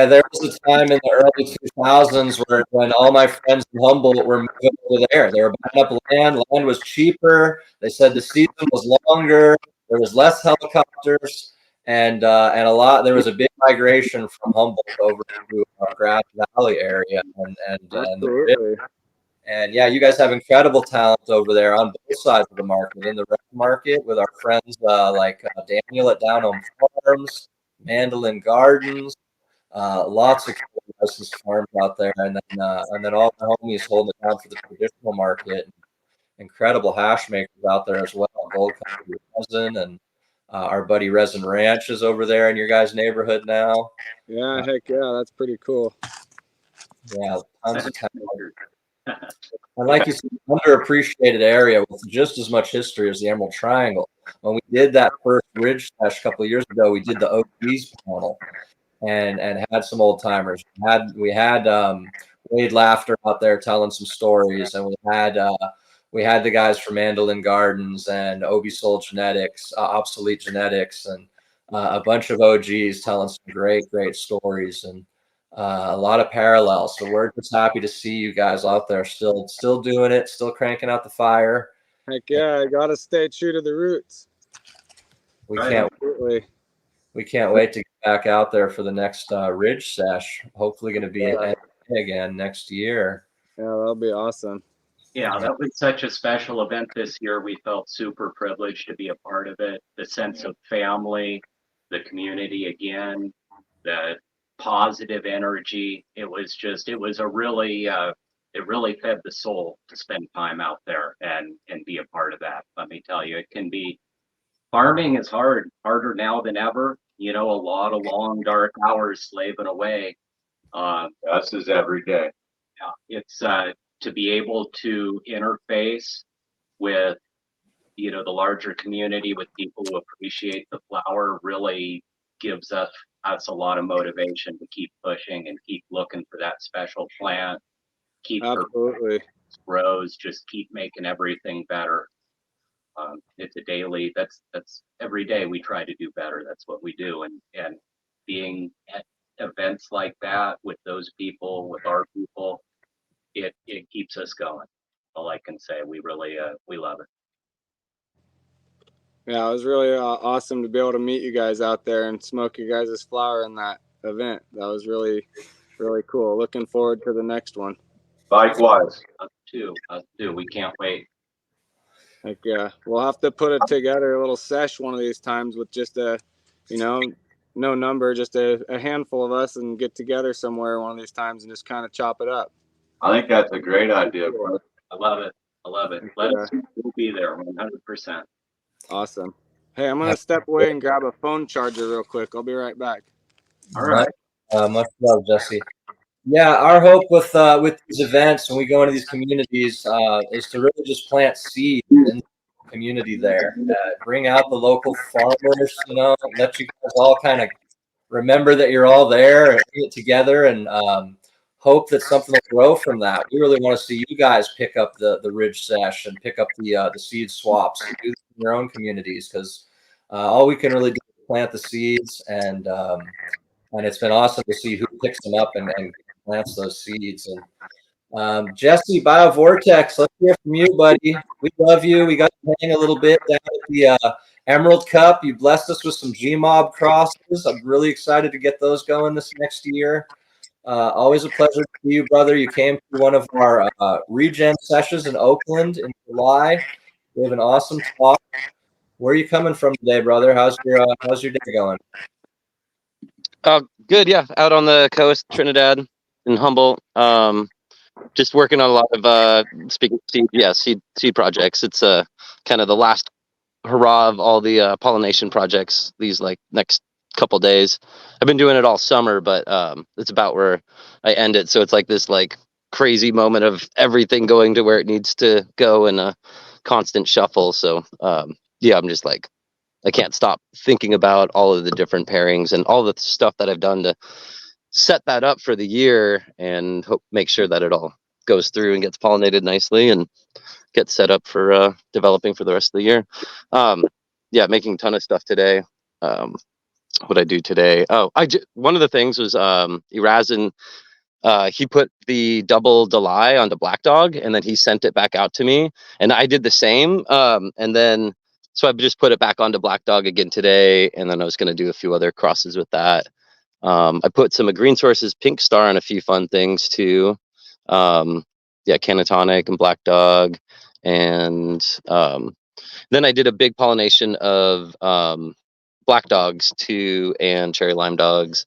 there was a time in the early 2000s when all my friends in Humboldt were moving over there. They were buying up land. Land was cheaper. They said the season was longer. There was less helicopters, and there was a big migration from Humboldt over to Grass Valley area, and yeah, you guys have incredible talent over there on both sides of the market. In the rec market with our friends like Daniel at Down Home Farms, Mandolin Gardens. Lots of licensed farms out there, and then all the homies holding it down for the traditional market. Incredible hash makers out there as well. Gold Country Resin and our buddy Resin Ranch is over there in your guys' neighborhood now. Yeah, heck yeah, that's pretty cool. Yeah, tons of talent. And like you said, underappreciated area with just as much history as the Emerald Triangle. When we did that first Ridge Sesh a couple of years ago, we did the OGs panel. And had some old timers. We had Wade Laughter out there telling some stories, and we had the guys from Mandolin Gardens and Obi Soul Genetics, Obsolete Genetics, and a bunch of OGs telling some great stories and a lot of parallels. So we're just happy to see you guys out there still doing it, still cranking out the fire. Heck yeah, I gotta stay true to the roots. We can't wait to get back out there for the next Ridge Sesh. Hopefully going to be again next year. Yeah, that'll be awesome. Yeah, that was such a special event this year. We felt super privileged to be a part of it. The sense of family, the community again, the positive energy. It was a really, it really fed the soul to spend time out there and be a part of that. Let me tell you, farming is harder now than ever. A lot of long, dark hours slaving away. Us is every day. Yeah, it's to be able to interface with, the larger community, with people who appreciate the flower, really gives us a lot of motivation to keep pushing and keep looking for that special plant. Absolutely. Grows, just keep making everything better. It's a daily, that's every day we try to do better. That's what we do. And being at events like that with those people, with our people, it keeps us going. All I can say, we really, we love it. Yeah, it was really awesome to be able to meet you guys out there and smoke your guys' flower in that event. That was really, really cool. Looking forward to the next one. Likewise. Us too. We can't wait. Like, we'll have to put it together a little sesh one of these times with just a, you know, no number, just a handful of us, and get together somewhere one of these times and just kind of chop it up. I think that's a great idea, bro. I love it. I love it. Let us we'll be there 100%. Awesome. Hey, I'm gonna step away and grab a phone charger real quick. I'll be right back. All right. Much love, Jesse. Yeah, our hope with these events when we go into these communities is to really just plant seeds in the community there. Bring out the local farmers, let you guys all kind of remember that you're all there and get together, and hope that something will grow from that. We really want to see you guys pick up the Ridge Sesh and pick up the seed swaps and do this in your own communities, because all we can really do is plant the seeds, and it's been awesome to see who picks them up and plants those seeds. And Jesse, BioVortex, let's hear from you, buddy. We love you. We got to hang a little bit down at the Emerald Cup. You blessed us with some Gmob crosses. I'm really excited to get those going this next year. Always a pleasure to see you, brother. You came to one of our regen sessions in Oakland in July. We have an awesome talk. Where are you coming from today, brother? How's your day going? Oh, good. Yeah, out on the coast, Trinidad and Humboldt. Just working on a lot of speaking of seed projects. It's kind of the last hurrah of all the pollination projects these like next couple days. I've been doing it all summer, but it's about where I end it. So it's like this like crazy moment of everything going to where it needs to go in a constant shuffle. So yeah, I'm just like, I can't stop thinking about all of the different pairings and all the stuff that I've done to set that up for the year, and make sure that it all goes through and gets pollinated nicely and gets set up for developing for the rest of the year. Yeah, making a ton of stuff today. What I do today? Oh, one of the things was Erazin. He put the double Delay onto Black Dog, and then he sent it back out to me, and I did the same. And then so I just put it back onto Black Dog again today, and then I was going to do a few other crosses with that. I put some of Green Source's Pink Star on a few fun things too. Yeah, Canatonic and Black Dog, and then I did a big pollination of Black Dogs too, and Cherry Lime Dogs.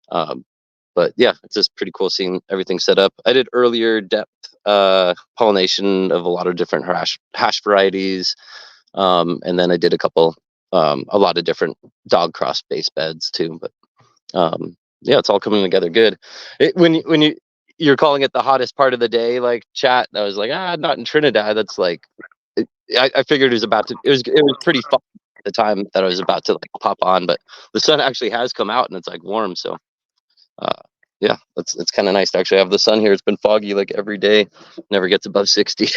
But yeah, it's just pretty cool seeing everything set up. I did earlier depth pollination of a lot of different hash varieties, and then I did a lot of different dog cross base beds too. But yeah, it's all coming together good. When you're calling it the hottest part of the day, like chat, I was like, not in Trinidad. That's like, I figured it was pretty fun at the time that I was about to like pop on, but the sun actually has come out and it's like warm. So yeah, it's kind of nice to actually have the sun here. It's been foggy like every day, never gets above 60.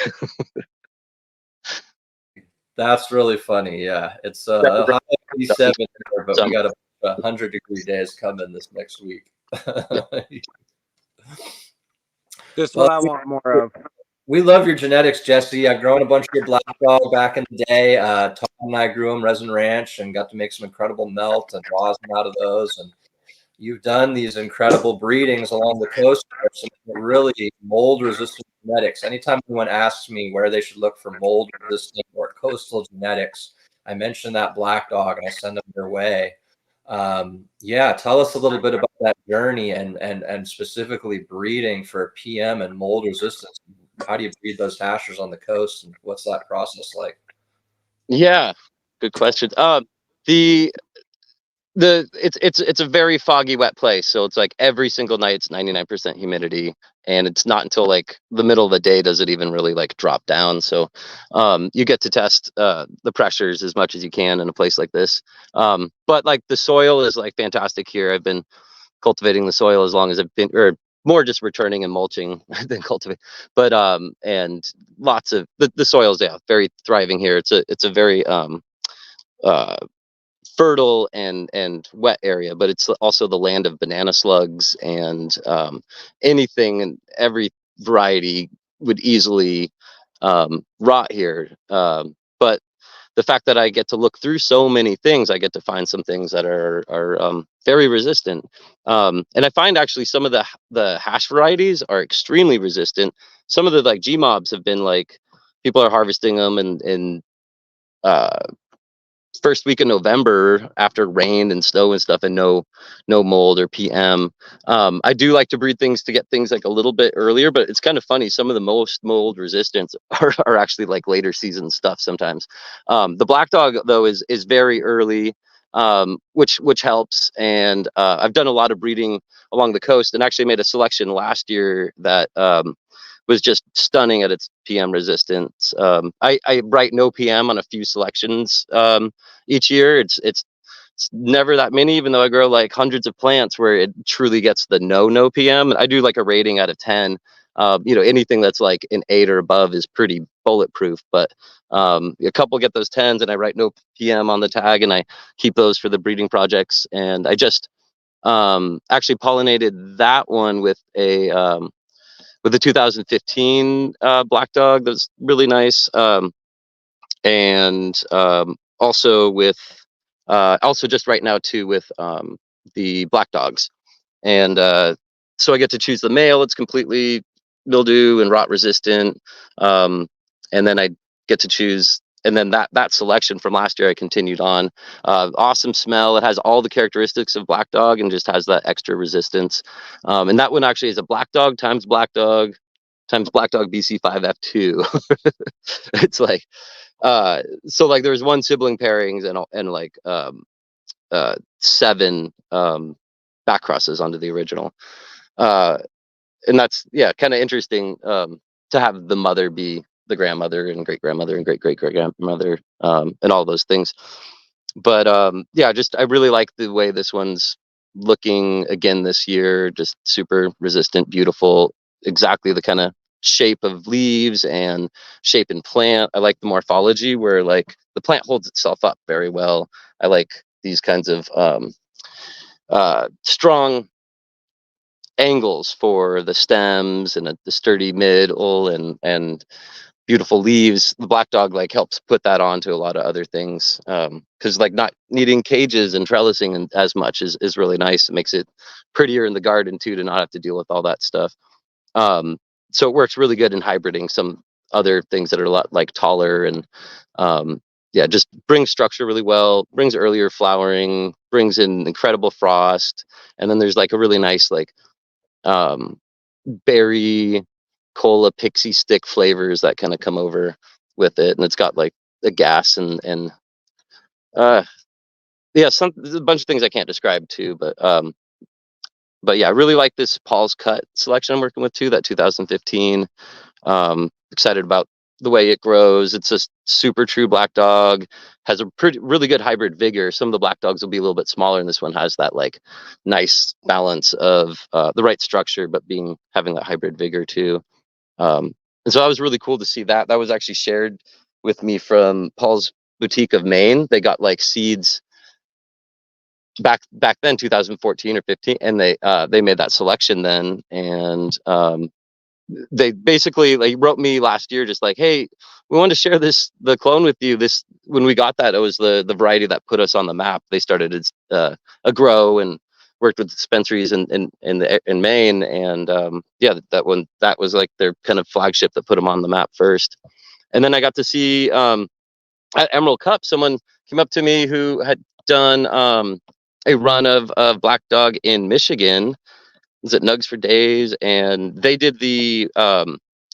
That's really funny. Yeah, it's a high 87 here, but we got a 100-degree days coming this next week. Just what I want more of. We love your genetics, Jesse. I've grown a bunch of your Black Dog back in the day. Tom and I grew them Resin Ranch and got to make some incredible melt and rosin out of those. And you've done these incredible breedings along the coast, some really mold-resistant genetics. Anytime anyone asks me where they should look for mold-resistant or coastal genetics, I mention that Black Dog and I send them their way. Yeah, tell us a little bit about that journey and specifically breeding for PM and mold resistance. How do you breed those hashers on the coast, and what's that process like? Yeah, good question. It's a very foggy, wet place. So it's like every single night it's 99% humidity, and it's not until like the middle of the day does it even really like drop down. So you get to test the pressures as much as you can in a place like this. But like the soil is like fantastic here. I've been cultivating the soil as long as I've been, or more just returning and mulching than cultivate. But and lots of the soil's very thriving here. It's a very fertile and wet area, but it's also the land of banana slugs, and anything and every variety would easily rot here. But the fact that I get to look through so many things, I get to find some things that are very resistant. And I find actually some of the hash varieties are extremely resistant. Some of the like Gmobs have been like people are harvesting them in uh, first week of November after rain and snow and stuff, and no mold or PM. I do like to breed things to get things like a little bit earlier, but it's kind of funny. Some of the most mold resistance are actually like later season stuff sometimes. The black dog though is very early, which helps. And I've done a lot of breeding along the coast, and actually made a selection last year that was just stunning at its PM resistance. I write no PM on a few selections each year. It's never that many, even though I grow like hundreds of plants where it truly gets the no PM. I do like a rating out of 10. Anything that's like an 8 or above is pretty bulletproof, but a couple get those 10s, and I write no PM on the tag, and I keep those for the breeding projects. And I just actually pollinated that one with the 2015 black dog. That's really nice. And also just right now too with the black dogs. And so I get to choose the male. It's completely mildew and rot resistant. And then I get to choose, and then that selection from last year I continued on. Awesome smell. It has all the characteristics of black dog and just has that extra resistance. And that one actually is a black dog times black dog BC5F2. It's like so like there's one sibling pairings and like 7 back crosses onto the original. And that's kind of interesting to have the mother be the grandmother and great grandmother and great great great grandmother and all those things. But I really like the way this one's looking again this year. Just super resistant, beautiful, exactly the kind of shape of leaves and shape in plant. I like the morphology where like the plant holds itself up very well. I like these kinds of strong angles for the stems and the sturdy middle and beautiful leaves. The black dog like helps put that onto a lot of other things, because like not needing cages and trellising and as much is really nice. It makes it prettier in the garden too, to not have to deal with all that stuff. So it works really good in hybriding some other things that are a lot like taller and just brings structure really well, brings earlier flowering, brings in incredible frost. And then there's like a really nice like berry cola pixie stick flavors that kind of come over with it. And it's got like a gas and there's a bunch of things I can't describe too, but yeah, I really like this Paul's Cut selection I'm working with too, that 2015. Excited about the way it grows. It's a super true black dog, has a really good hybrid vigor. Some of the black dogs will be a little bit smaller, and this one has that like nice balance of the right structure, but having that hybrid vigor too. And so that was really cool to see that. That was actually shared with me from Paul's Boutique of Maine. They got like seeds back then, 2014 or 15, and they made that selection then. And they basically like wrote me last year just like, hey, we wanted to share the clone with you. This, when we got that, it was the variety that put us on the map. They started as a grow and worked with dispensaries in Maine, and that was like their kind of flagship that put them on the map first. And then I got to see at Emerald Cup, someone came up to me who had done a run of black dog in Michigan. Was it Nugs for Days? And they did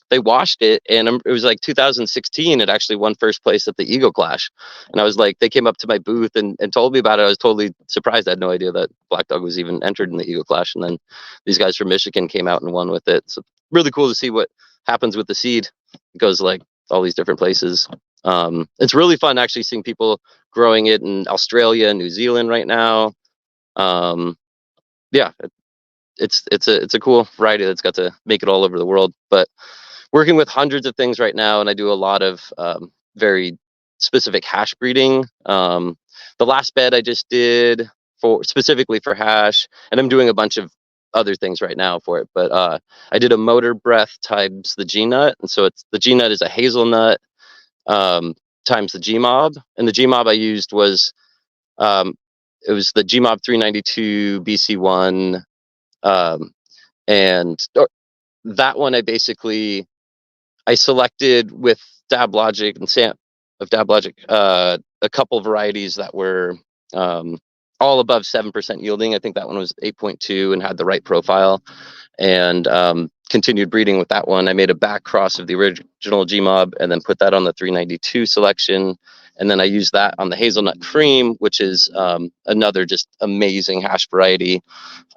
they washed it, and it was like 2016. It actually won first place at the Eagle Clash. And I was like, they came up to my booth and told me about it. I was totally surprised. I had no idea that black dog was even entered in the Eagle Clash. And then these guys from Michigan came out and won with it. So really cool to see what happens with the seed. It goes like all these different places. It's really fun actually seeing people growing it in Australia and New Zealand right now. It's a cool variety that's got to make it all over the world. But working with hundreds of things right now, and I do a lot of very specific hash breeding. The last bed I just did specifically for hash, and I'm doing a bunch of other things right now for it. But I did a motor breath times the G nut, and so the G nut is a hazelnut times the G mob, and the G mob I used was it was the G mob 392 BC1. And that one I basically I selected with Dab Logic and Dab Logic a couple varieties that were all above 7% yielding. I think that one was 8.2 and had the right profile, and continued breeding with that one. I made a back cross of the original G-Mob and then put that on the 392 selection. And then I used that on the Hazelnut Cream, which is another just amazing hash variety.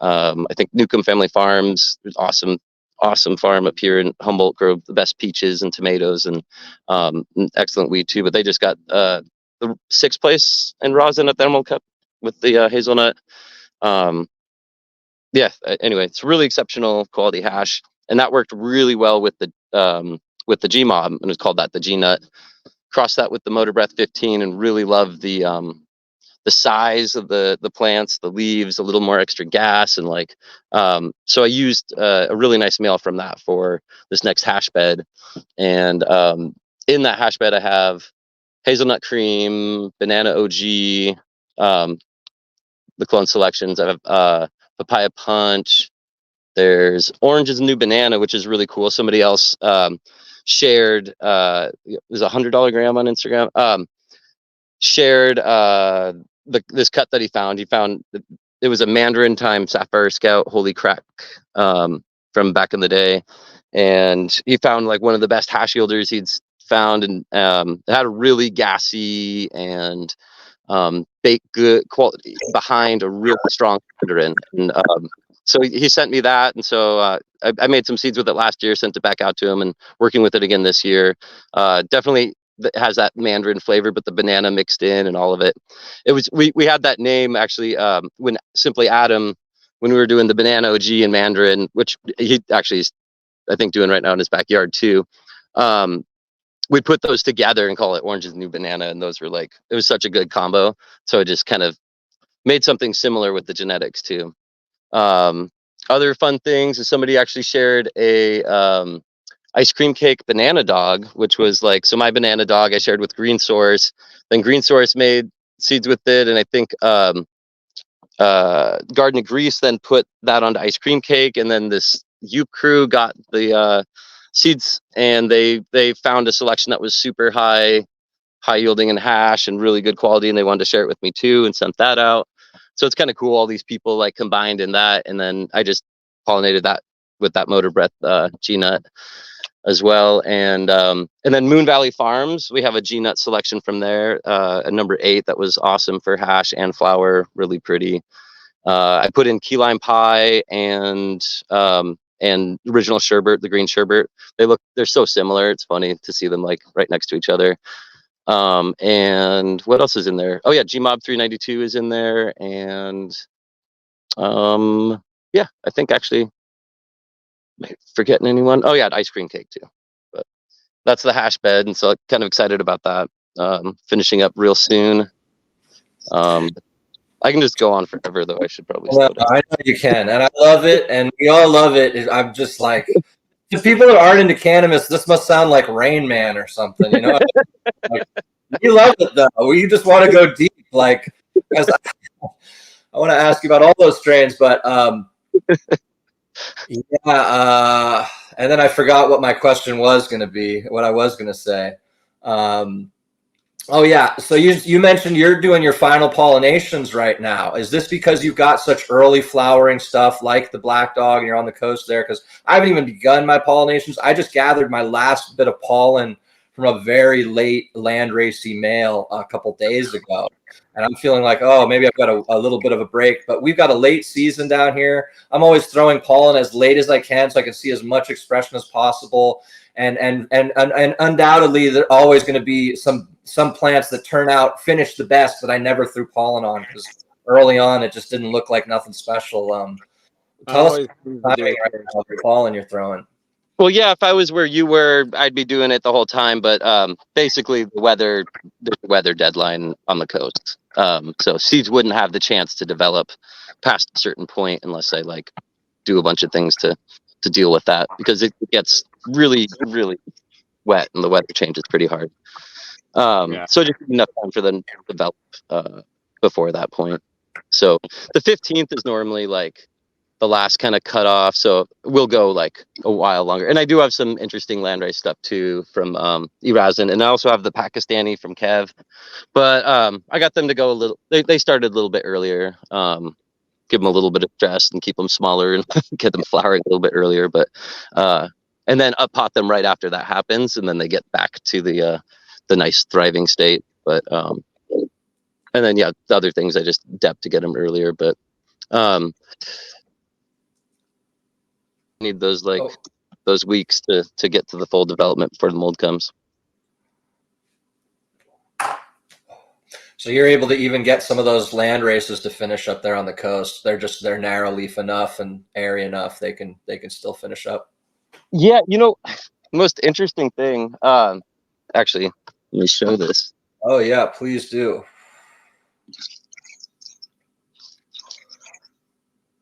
I think Newcomb Family Farms, awesome farm up here in Humboldt Grove, the best peaches and tomatoes, and excellent weed too. But they just got the 6th place in rosin at the Emerald Cup with the hazelnut. Anyway, it's really exceptional quality hash, and that worked really well with the G-Mob, and it's called that the G-Nut. Cross that with the Motor Breath 15, and really love the size of the plants, the leaves, a little more extra gas, and like so I used a really nice male from that for this next hash bed. And in that hash bed I have Hazelnut Cream, Banana OG, the clone selections. I have Papaya Punch. There's Orange is New Banana, which is really cool. Somebody else shared, it was $100 gram on Instagram, shared this cut that he found. He found it was a Mandarin time Sapphire Scout, holy crack, from back in the day. And he found like one of the best hash yielders he'd found, and it had a really gassy and baked good quality behind a real strong Mandarin. And so he sent me that, and so I made some seeds with it last year, sent it back out to him, and working with it again this year. Definitely has that Mandarin flavor, but the banana mixed in and all of it. It was we had that name actually when Simply Adam, when we were doing the Banana OG and Mandarin, which he actually is, I think, doing right now in his backyard too. We put those together and call it Orange is the New Banana, and those were like, it was such a good combo. So I just kind of made something similar with the genetics too. Other fun things is somebody actually shared a ice cream cake banana dog, which was like, so my banana dog I shared with Green Source, then Green Source made seeds with it, and I think Garden of Grease then put that onto ice cream cake, and then this Youp crew got the seeds, and they found a selection that was super high yielding and hash and really good quality, and they wanted to share it with me too, and sent that out. So it's kind of cool, all these people like combined in that, and then I just pollinated that with that Motor Breath G-Nut as well. And then Moon Valley Farms, we have a G-Nut selection from there, a number 8 that was awesome for hash and flower, really pretty. I put in key lime pie and original sherbet, the green sherbet. They're so similar. It's funny to see them like right next to each other. And what else is in there? Oh yeah, G-Mob 392 is in there. And yeah, I think actually, forgetting anyone. Oh yeah, ice cream cake too. But that's the hash bed, and so I'm kind of excited about that. Finishing up real soon. I can just go on forever, though. I should probably slow down. I know you can, and I love it, and we all love it. I'm just like, to people that aren't into cannabis, this must sound like Rain Man or something, you know? Like, we love it though. We just want to go deep, like, because I want to ask you about all those strains, but yeah. And then I forgot what my question was going to be, what I was going to say. Oh yeah, so you mentioned you're doing your final pollinations right now. Is this because you've got such early flowering stuff like the Black Dog and you're on the coast there? Because I haven't even begun my pollinations. I just gathered my last bit of pollen from a very late Landrace male a couple days ago. And I'm feeling like, oh, maybe I've got a little bit of a break. But we've got a late season down here. I'm always throwing pollen as late as I can so I can see as much expression as possible. And undoubtedly, there are always going to be some plants that finish the best that I never threw pollen on because early on it just didn't look like nothing special. Tell us the pollen you're throwing. Well, yeah, if I was where you were, I'd be doing it the whole time. But basically, there's a weather deadline on the coast, so seeds wouldn't have the chance to develop past a certain point unless I like do a bunch of things to deal with that, because it gets really, really wet and the weather changes pretty hard. So just enough time for them to develop before that point. So the 15th is normally like last kind of cutoff. So we'll go like a while longer. And I do have some interesting landrace stuff too from Erazin, and I also have the Pakistani from Kev. But I got them to go a little. They started a little bit earlier. Give them a little bit of stress and keep them smaller and get them flowering a little bit earlier. But and then up pot them right after that happens, and then they get back to the nice thriving state. But and then yeah, the other things I just dep to get them earlier. But need those like those weeks to get to the full development before the mold comes. So you're able to even get some of those land races to finish up there on the coast. They're narrow leaf enough and airy enough. They can still finish up. Yeah, you know, most interesting thing. Actually, let me show this. Oh yeah, please do.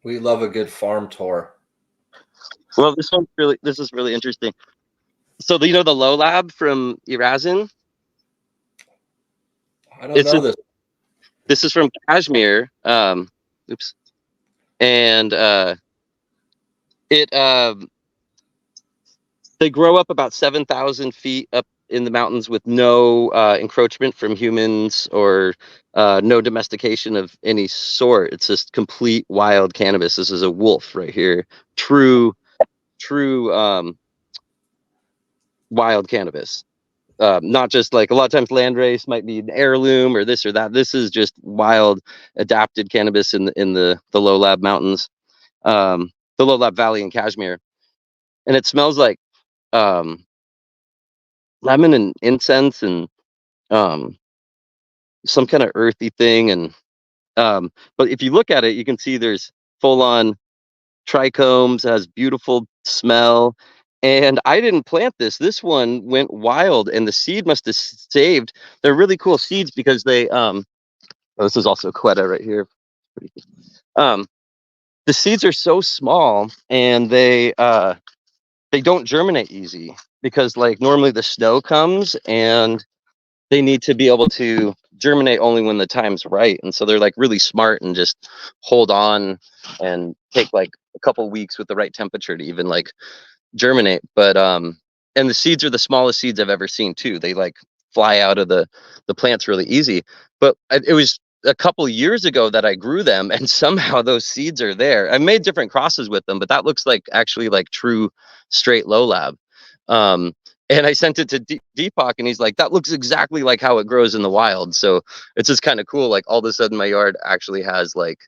We love a good farm tour. Well, this is really interesting. So you know the low lab from Erazin? I don't know this. This is from Kashmir. Oops. And they grow up about 7,000 feet up in the mountains with no encroachment from humans or no domestication of any sort. It's just complete wild cannabis. This is a wolf right here. True wild cannabis. Not just like a lot of times landrace might be an heirloom or this or that. This is just wild adapted cannabis in the low lab mountains, the low lab valley in Kashmir, and it smells like lemon and incense and some kind of earthy thing. And but if you look at it, you can see there's full on trichomes, has beautiful smell. And I didn't plant this. This one went wild, and the seed must have saved. They're really cool seeds because they oh, this is also Quetta right here. The seeds are so small, and they don't germinate easy because like normally the snow comes and they need to be able to germinate only when the time's right. And so they're like really smart and just hold on and take like a couple weeks with the right temperature to even like germinate. But and the seeds are the smallest seeds I've ever seen too. They like fly out of the plants really easy. But it was a couple years ago that I grew them, and somehow those seeds are there. I made different crosses with them, but that looks like actually like true straight low lab. And I sent it to Deepak, and he's like, that looks exactly like how it grows in the wild. So it's just kind of cool. Like all of a sudden my yard actually has like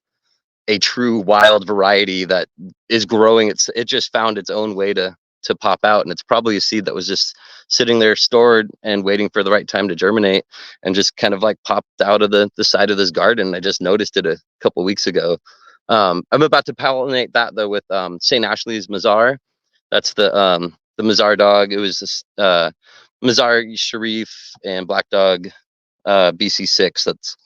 a true wild variety that is growing. It just found its own way to pop out, and it's probably a seed that was just sitting there stored and waiting for the right time to germinate, and just kind of like popped out of the side of this garden. I just noticed it a couple weeks ago. I'm about to pollinate that though with St. Ashley's Mazar. That's the Mazar dog. It was Mazar Sharif and Black Dog BC6. That's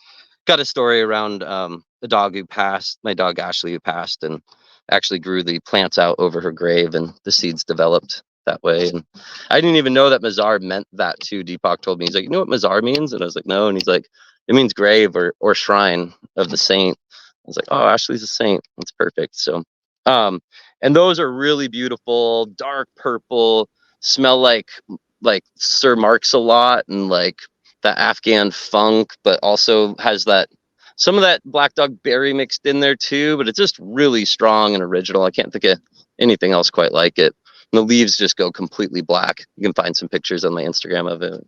got a story around the dog who passed, my dog Ashley, who passed and actually grew the plants out over her grave, and the seeds developed that way. And I didn't even know that Mazar meant that too. Deepak told me, he's like, you know what Mazar means? And I was like, no. And he's like, it means grave or shrine of the saint. I was like, oh, Ashley's a saint. That's perfect. So and those are really beautiful, dark purple, smell like Sir Mark's a lot, and like that Afghan funk, but also has that some of that Black Dog berry mixed in there too. But it's just really strong and original. I can't think of anything else quite like it. And the leaves just go completely black. You can find some pictures on my Instagram of it.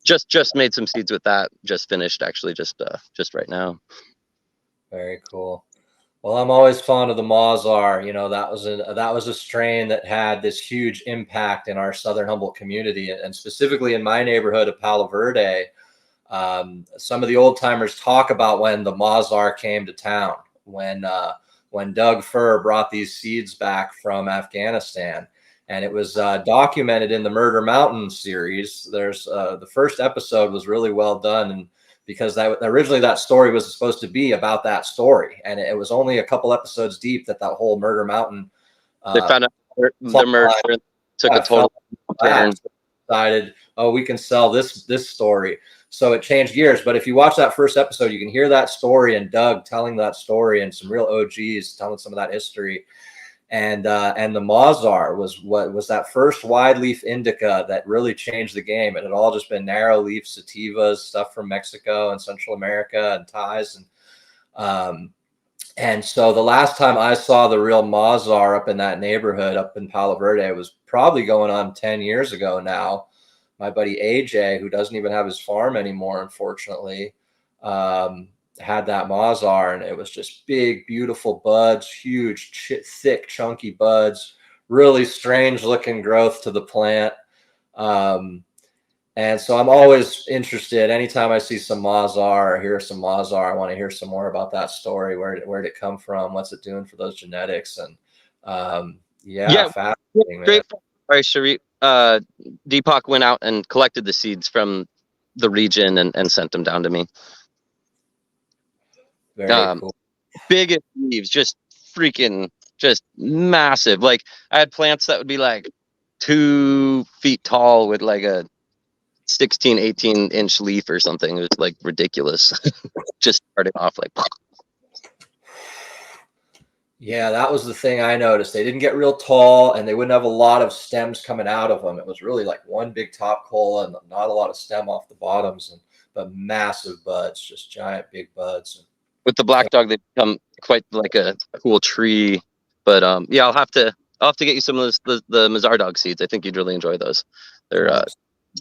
Just made some seeds with that. Just finished actually, just right now. Very cool. Well, I'm always fond of the Mazar. You know, that was a strain that had this huge impact in our Southern Humboldt community, and specifically in my neighborhood of Palo Verde. Some of the old timers talk about when the Mazar came to town, when Doug Furr brought these seeds back from Afghanistan, and it was documented in the Murder Mountain series. There's the first episode was really well done, and because originally that story was supposed to be about that story, and it was only a couple episodes deep that Whole Murder Mountain they found out the murder took a total turn. Decided, oh, we can sell this story. So it changed gears. But if you watch that first episode, you can hear that story and Doug telling that story and some real OGs telling some of that history. And the Mazar was that first wide leaf indica that really changed the game. It had all just been narrow leaf sativas, stuff from Mexico and Central America and Thais. And so the last time I saw the real Mazar up in that neighborhood up in Palo Verde was probably going on 10 years ago now. My buddy AJ, who doesn't even have his farm anymore, unfortunately, had that Mazar, and it was just big, beautiful buds, huge, thick, chunky buds, really strange looking growth to the plant. And so I'm always interested. Anytime I see some Mazar or hear some Mazar, I want to hear some more about that story. Where did it come from? What's it doing for those genetics? And fascinating, great. All right, Sharif. Deepak went out and collected the seeds from the region and sent them down to me. Very cool. Big leaves, just freaking, just massive. Like I had plants that would be like 2 feet tall with like a 16, 18-inch leaf or something. It was like ridiculous. Just started off like. Yeah, that was the thing I noticed. They didn't get real tall, and they wouldn't have a lot of stems coming out of them. It was really like one big top cola and not a lot of stem off the bottoms, but massive buds, just giant big buds. With the black dog, they become quite like a cool tree. But yeah, I'll have to get you some of the Mazar dog seeds. I think you'd really enjoy those. They're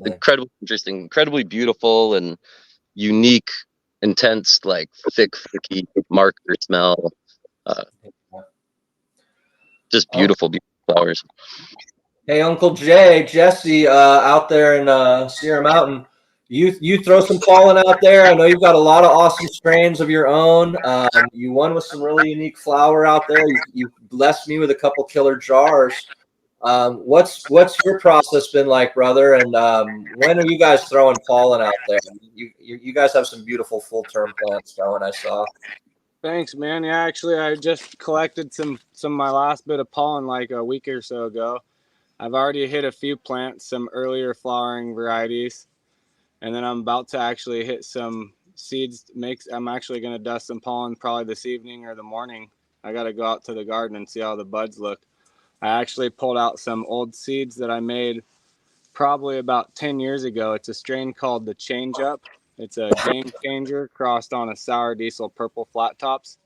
incredibly interesting, incredibly beautiful, and unique, intense, like thick, flaky marker smell. Just beautiful, beautiful flowers. Hey, Uncle Jesse, out there in Sierra Mountain, you throw some pollen out there. I know you've got a lot of awesome strains of your own. You won with some really unique flower out there. You blessed me with a couple killer jars. What's your process been like, brother? And when are you guys throwing pollen out there? You guys have some beautiful full term plants going, I saw. Thanks, man. Yeah, actually, I just collected some of my last bit of pollen like a week or so ago. I've already hit a few plants, some earlier flowering varieties, and then I'm about to actually hit some seeds. I'm actually going to dust some pollen probably this evening or the morning. I got to go out to the garden and see how the buds look. I actually pulled out some old seeds that I made probably about 10 years ago. It's a strain called the Change Up. It's a game changer crossed on a sour diesel purple flat tops.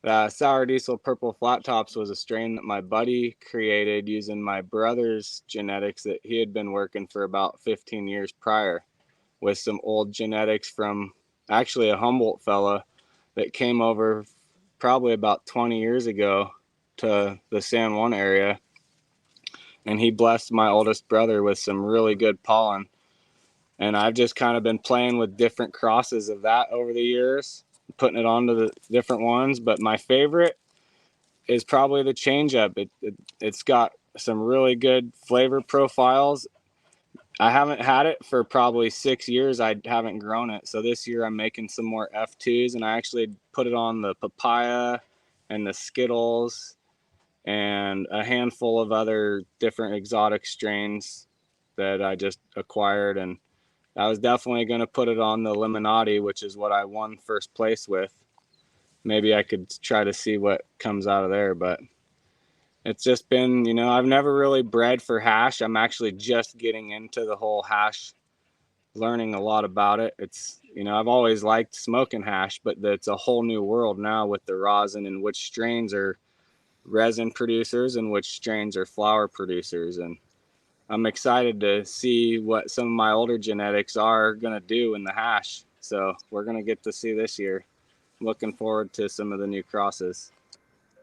Sour diesel purple flat tops was a strain that my buddy created using my brother's genetics that he had been working for about 15 years prior, with some old genetics from actually a Humboldt fella that came over probably about 20 years ago to the San Juan area. And he blessed my oldest brother with some really good pollen. And I've just kind of been playing with different crosses of that over the years, putting it onto the different ones. But my favorite is probably the Change Up. It's got some really good flavor profiles. I haven't had it for probably 6 years. I haven't grown it. So this year I'm making some more F2s, and I actually put it on the papaya and the Skittles and a handful of other different exotic strains that I just acquired. And I was definitely going to put it on the Limonati, which is what I won first place with. Maybe I could try to see what comes out of there, but it's just been, I've never really bred for hash. I'm actually just getting into the whole hash, learning a lot about it. It's, I've always liked smoking hash, but it's a whole new world now with the rosin and which strains are resin producers and which strains are flower producers. And I'm excited to see what some of my older genetics are going to do in the hash. So we're going to get to see this year. Looking forward to some of the new crosses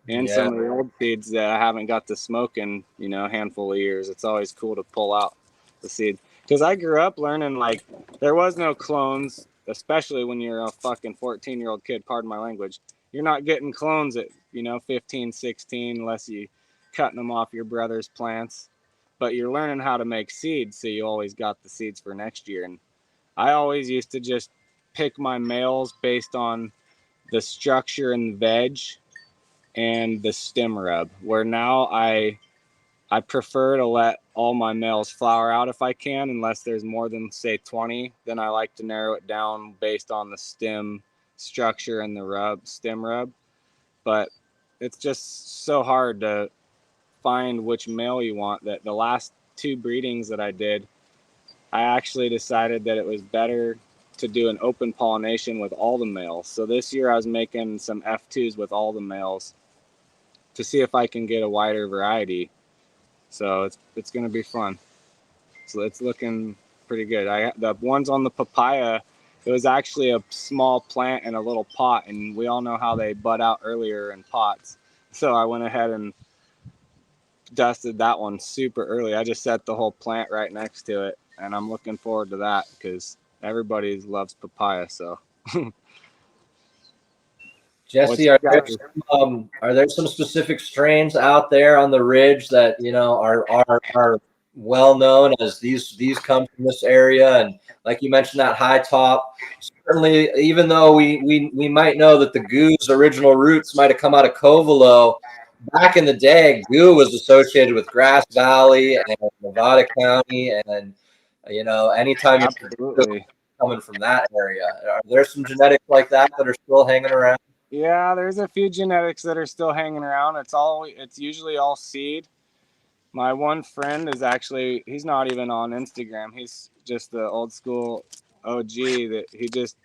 and some of the old seeds that I haven't got to smoke in, a handful of years. It's always cool to pull out the seeds. Because I grew up learning, like, there was no clones, especially when you're a fucking 14-year-old kid, pardon my language. You're not getting clones at, 15, 16, unless you cutting them off your brother's plants. But you're learning how to make seeds, so you always got the seeds for next year. And I always used to just pick my males based on the structure and veg and the stem rub, where now I I prefer to let all my males flower out if I can, unless there's more than say 20. Then I like to narrow it down based on the stem structure and the stem rub. But it's just so hard to find which male you want. That the last 2 breedings that I did, I actually decided that it was better to do an open pollination with all the males. So this year I was making some F2s with all the males to see if I can get a wider variety. So it's going to be fun. So it's looking pretty good. The ones on the papaya, it was actually a small plant in a little pot, and we all know how they bud out earlier in pots. So I went ahead and dusted that one super early. I just set the whole plant right next to it, and I'm looking forward to that because everybody loves papaya. So Jesse, are there some specific strains out there on the ridge that are well known as these come from this area? And like you mentioned, that high top, certainly, even though we might know that the goo's original roots might have come out of Covelo, back in the day, goo was associated with Grass Valley and Nevada County, and anytime you're coming from that area, are there some genetics like that are still hanging around? Yeah, there's a few genetics that are still hanging around. It's usually all seed. My one friend is actually, he's not even on Instagram. He's just the old school OG that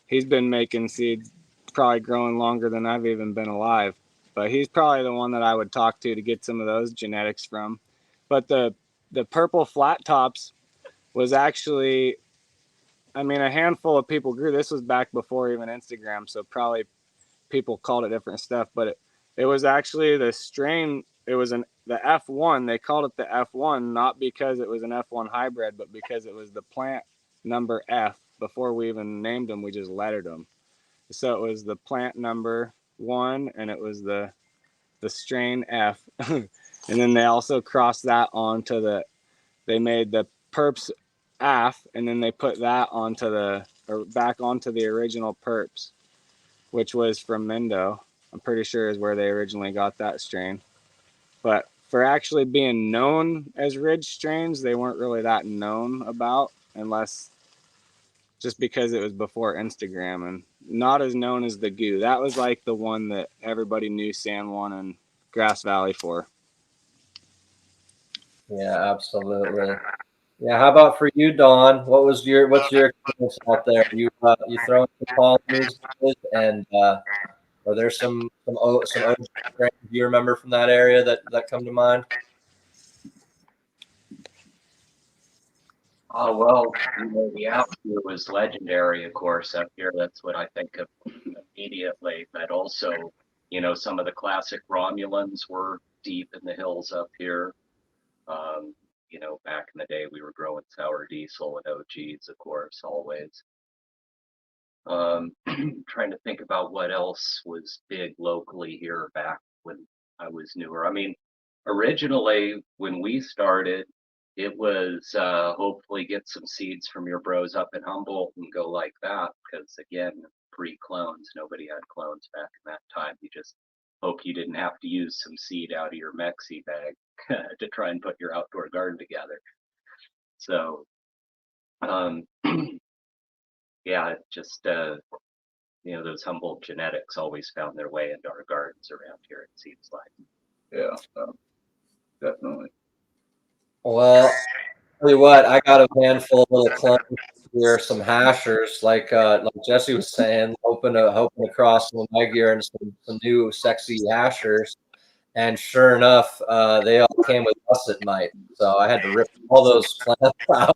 he's been making seeds, probably growing longer than I've even been alive. But he's probably the one that I would talk to get some of those genetics from. But the purple flat tops was actually, I mean, a handful of people grew. This was back before even Instagram, so probably people called it different stuff, but it was actually the strain. It was the F1. They called it the F1 not because it was an F1 hybrid, but because it was the plant number F. Before we even named them, we just lettered them. So it was the plant number 1, and it was the strain F. And then they also crossed that onto they made the Perps F, and then they put that back onto the original Perps, which was from Mendo. I'm pretty sure is where they originally got that strain. But for actually being known as ridge strains, they weren't really that known about, unless just because it was before Instagram, and not as known as the goo. That was like the one that everybody knew San Juan and Grass Valley for. Yeah, absolutely. Yeah, how about for you, Don? What's your experience out there? You throwing some colonies, and are there some OG strains you remember from that area that come to mind? Oh, well, the atmosphere was legendary, of course, up here. That's what I think of immediately. But also, some of the classic Romulans were deep in the hills up here. Back in the day, we were growing sour diesel and OGs, of course, always. Trying to think about what else was big locally here back when I was newer. I mean, originally when we started, it was hopefully get some seeds from your bros up in Humboldt and go like that. Because again, pre-clones, nobody had clones back in that time. You just hope you didn't have to use some seed out of your Mexi bag to try and put your outdoor garden together. So, yeah, just those Humboldt genetics always found their way into our gardens around here, it seems like. Yeah, definitely. Well, tell you what, I got a handful of little clones here, some hashers, like Jesse was saying, hoping to cross some of my gear and some new sexy hashers. And sure enough, they all came with russet mite. So I had to rip all those plants out,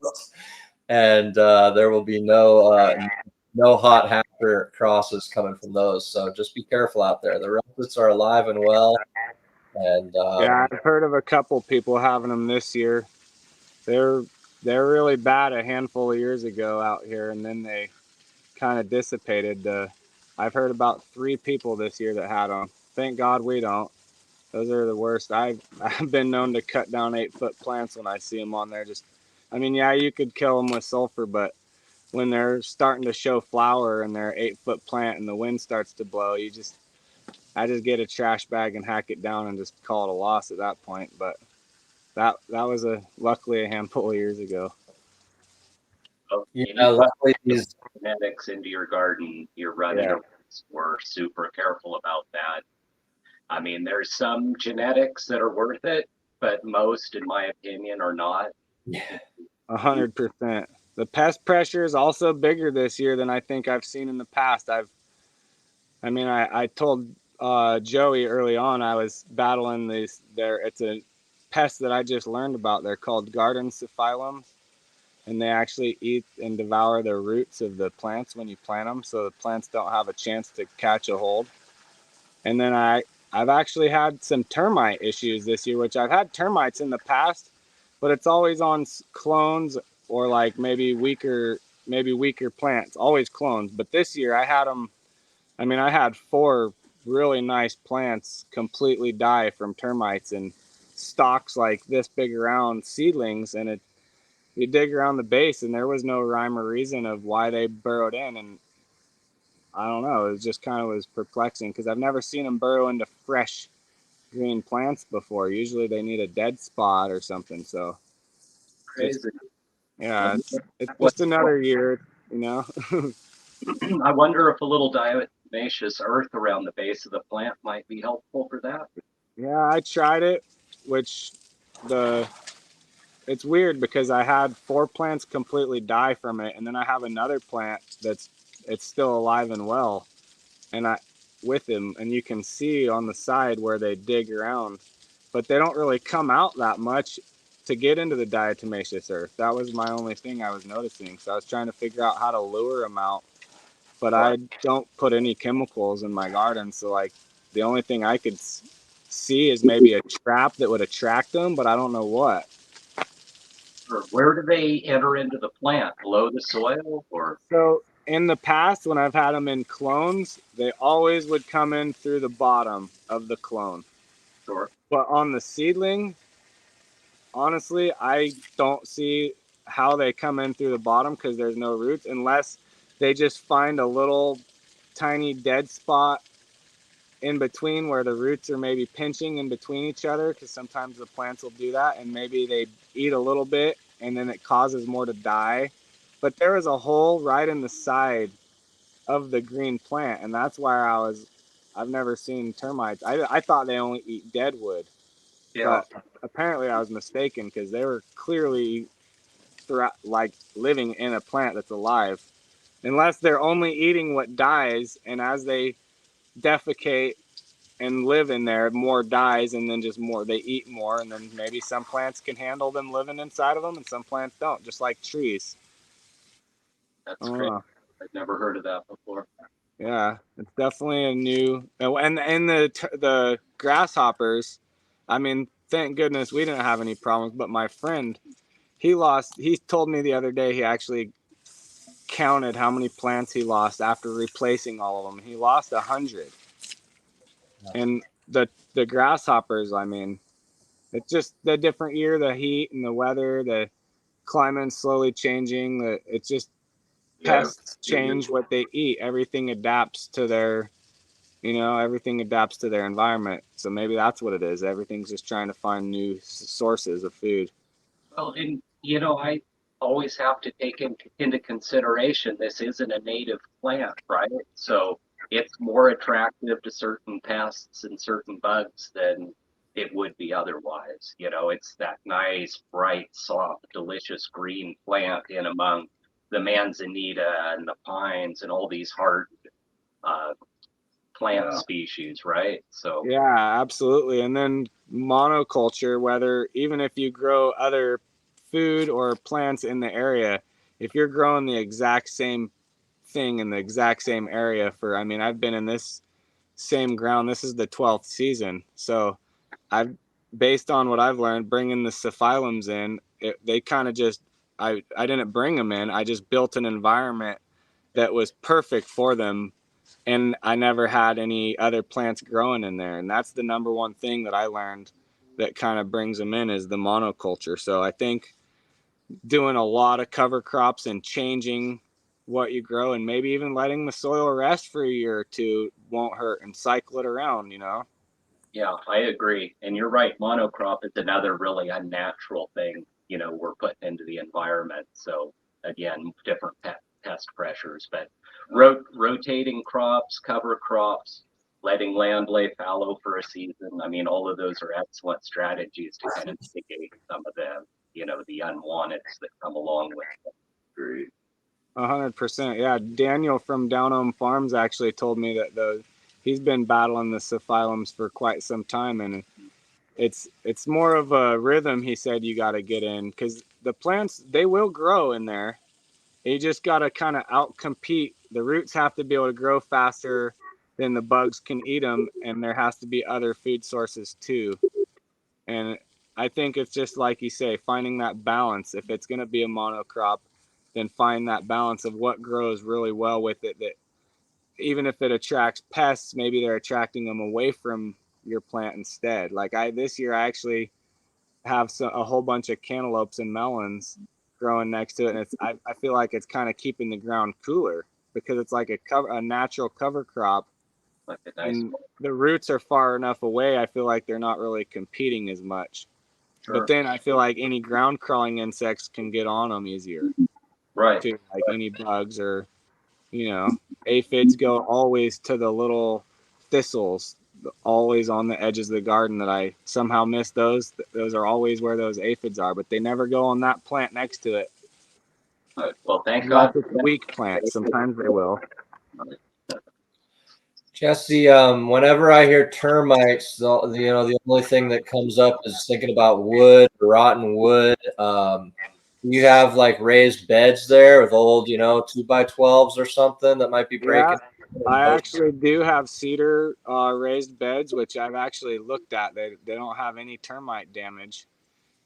and there will be no hot hasher crosses coming from those. So just be careful out there. The russets are alive and well. And yeah, I've heard of a couple people having them this year. They're really bad a handful of years ago out here, and then they kind of dissipated. I've heard about 3 people this year that had them. Thank God we don't. Those are the worst. I've been known to cut down 8-foot plants when I see them on there. Yeah, you could kill them with sulfur, but when they're starting to show flower and they're 8-foot plant and the wind starts to blow, I just get a trash bag and hack it down and just call it a loss at that point. But that was luckily a handful of years ago. So Yeah, you need to luckily put these. genetics into your garden. You're running Yeah. a risk. We're super careful about that. I mean, there's some genetics that are worth it, but most, in my opinion, are not. Yeah. 100%. The pest pressure is also bigger this year than I think I've seen in the past. I told Joey early on I was battling these. It's a pest that I just learned about. They're called garden cephalums, and they actually eat and devour the roots of the plants when you plant them, so the plants don't have a chance to catch a hold. And then I've actually had some termite issues this year, which I've had termites in the past, but it's always on clones or like maybe weaker plants, always clones. But this year I had them. I had 4 really nice plants completely die from termites and stalks like this big around seedlings, and you dig around the base and there was no rhyme or reason of why they burrowed in, and I don't know, it just kind of was perplexing because I've never seen them burrow into fresh green plants before. Usually they need a dead spot or something. So just, Crazy. yeah, it's What, just another year, you know. I wonder if a little diatomaceous earth around the base of the plant might be helpful for that. Yeah, I tried it, which the it's weird because I had 4 plants completely die from it, and then I have another plant it's still alive and well, and I with him, and you can see on the side where they dig around, but they don't really come out that much to get into the diatomaceous earth. That was my only thing I was noticing. So I was trying to figure out how to lure them out, but Right. I don't put any chemicals in my garden. So like the only thing I could see is maybe a trap that would attract them, but I don't know what. Or where do they enter into the plant? Below the soil or? So in the past, when I've had them in clones, they always would come in through the bottom of the clone. Or But on the seedling, honestly, I don't see how they come in through the bottom because there's no roots unless they just find a little tiny dead spot in between where the roots are maybe pinching in between each other, because sometimes the plants will do that, and maybe they eat a little bit and then it causes more to die. But there is a hole right in the side of the green plant, and that's why I've never seen termites. I thought they only eat dead wood, yeah. but apparently I was mistaken because they were clearly like living in a plant that's alive, unless they're only eating what dies, and as they defecate and live in there, more dies, and then just more they eat more, and then maybe some plants can handle them living inside of them and some plants don't, just like trees. That's I don't great. know. I've never heard of that before. Yeah, it's definitely a new, and the grasshoppers, thank goodness we didn't have any problems, but my friend, he told me the other day he actually counted how many plants he lost after replacing all of them. He lost 100. And the grasshoppers, it's just the different year, the heat and the weather, the climate slowly changing. It's just Yeah. pests change what they eat. Everything adapts to their environment. So maybe that's what it is. Everything's just trying to find new sources of food. Well, and I always have to take into consideration this isn't a native plant, right? So it's more attractive to certain pests and certain bugs than it would be otherwise. It's that nice, bright, soft, delicious green plant in among the manzanita and the pines and all these hard uh, plant species, right? So Yeah, absolutely. And then monoculture, whether even if you grow other food or plants in the area, if you're growing the exact same thing in the exact same area I've been in this same ground. This is the 12th season. So I've, based on what I've learned, bringing the cephalums in, they kind of just, I didn't bring them in. I just built an environment that was perfect for them, and I never had any other plants growing in there. And that's the number one thing that I learned that kind of brings them in is the monoculture. So I think doing a lot of cover crops and changing what you grow and maybe even letting the soil rest for a year or two won't hurt, and cycle it around. Yeah, I agree. And you're right, monocrop is another really unnatural thing, we're putting into the environment. So again, different pest pressures, but rotating crops, cover crops, letting land lay fallow for a season. I mean, all of those are excellent strategies to kind of mitigate some of the unwanteds that come along with it. Great. 100%. Yeah, Daniel from Down Home Farms actually told me that he's been battling the cephalums for quite some time, and it's more of a rhythm. He said you got to get in because the plants, they will grow in there. You just got to kind of outcompete. The roots have to be able to grow faster than the bugs can eat them, and there has to be other food sources too. And I think it's just like you say, finding that balance. If it's going to be a monocrop, then find that balance of what grows really well with it. That even if it attracts pests, maybe they're attracting them away from your plant instead. Like this year, I actually have a whole bunch of cantaloupes and melons growing next to it, and I feel like it's kind of keeping the ground cooler because it's like a natural cover crop, Like a nice, and the roots are far enough away. I feel like they're not really competing as much. But sure, then I feel like any ground crawling insects can get on them easier right. too, like any bugs or aphids go always to the little thistles, always on the edges of the garden that I somehow miss those. Those are always where those aphids are, but they never go on that plant next to it. Well, thank Unless God. it's a weak plant, sometimes they will. Jesse, whenever I hear termites, the only thing that comes up is thinking about wood, rotten wood. You have like raised beds there with old, 2x12s or something that might be Yeah, breaking. I actually do have cedar raised beds, which I've actually looked at. They don't have any termite damage.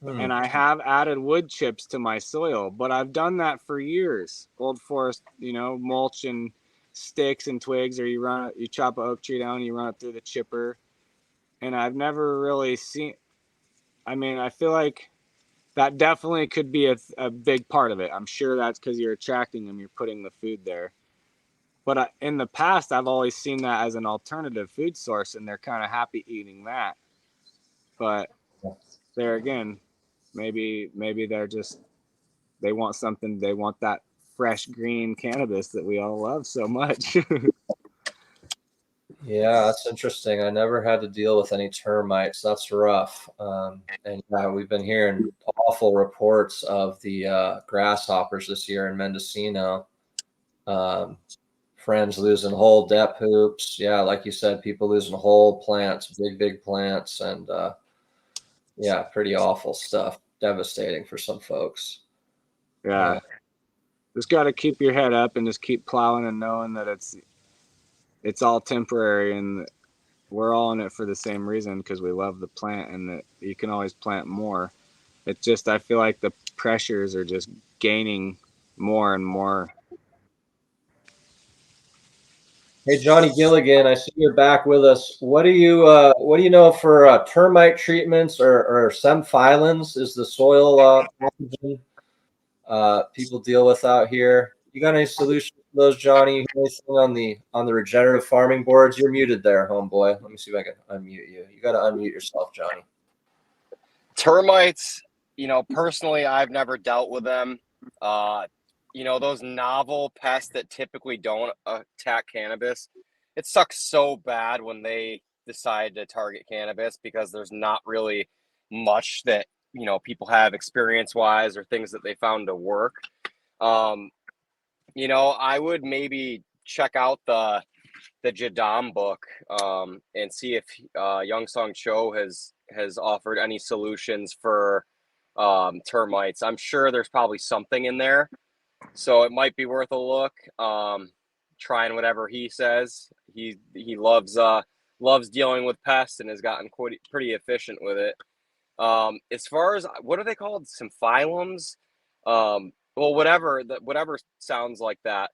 And I have added wood chips to my soil, but I've done that for years. Old forest, mulch and sticks and twigs, or you chop an oak tree down, you run it through the chipper. And I've never really seen, I mean, I feel like that definitely could be a big part of it. I'm sure that's because you're attracting them, you're putting the food there. But in the past, I've always seen that as an alternative food source, and they're kind of happy eating that. But there again, maybe they want something. They want that fresh green cannabis that we all love so much. Yeah, that's interesting. I never had to deal with any termites. That's rough. And we've been hearing awful reports of the grasshoppers this year in Mendocino. Friends losing whole dep hoops. Yeah, like you said, people losing whole plants, big plants, and yeah, pretty awful stuff. Devastating for some folks. Yeah, just got to keep your head up and just keep plowing and knowing that it's all temporary, and we're all in it for the same reason, because we love the plant, and that you can always plant more. It's just, I feel like the pressures are just gaining more and more. Hey, Johnny Gilligan, I see you're back with us. What do you know for termite treatments or semphylans is the soil pathogen people deal with out here? You got any solutions for those, Johnny? Anything on the regenerative farming boards? You're muted there, homeboy. Let me see if I can unmute you. You got to unmute yourself, Johnny. Termites, personally, I've never dealt with them. Those novel pests that typically don't attack cannabis, it sucks so bad when they decide to target cannabis, because there's not really much that, people have experience-wise or things that they found to work. I would maybe check out the Jadam book and see if Young Song Cho has offered any solutions for termites. I'm sure there's probably something in there, so it might be worth a look. Trying whatever he says. He loves dealing with pests and has gotten pretty efficient with it. As far as what are they called? Symphylums? Well, whatever sounds like that.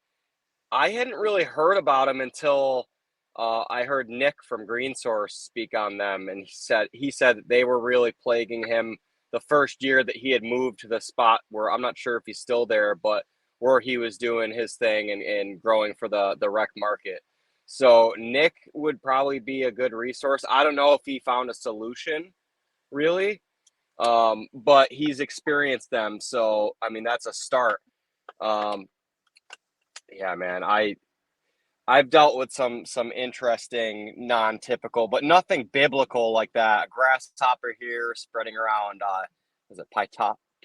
I hadn't really heard about them until I heard Nick from Green Source speak on them, and he said that they were really plaguing him the first year that he had moved to the spot where, I'm not sure if he's still there, but where he was doing his thing and growing for the rec market. So Nick would probably be a good resource. I don't know if he found a solution really, but he's experienced them. So, I mean, that's a start. Yeah, man, I've dealt with some interesting, non-typical, but nothing biblical like that. A grasshopper here spreading around, is it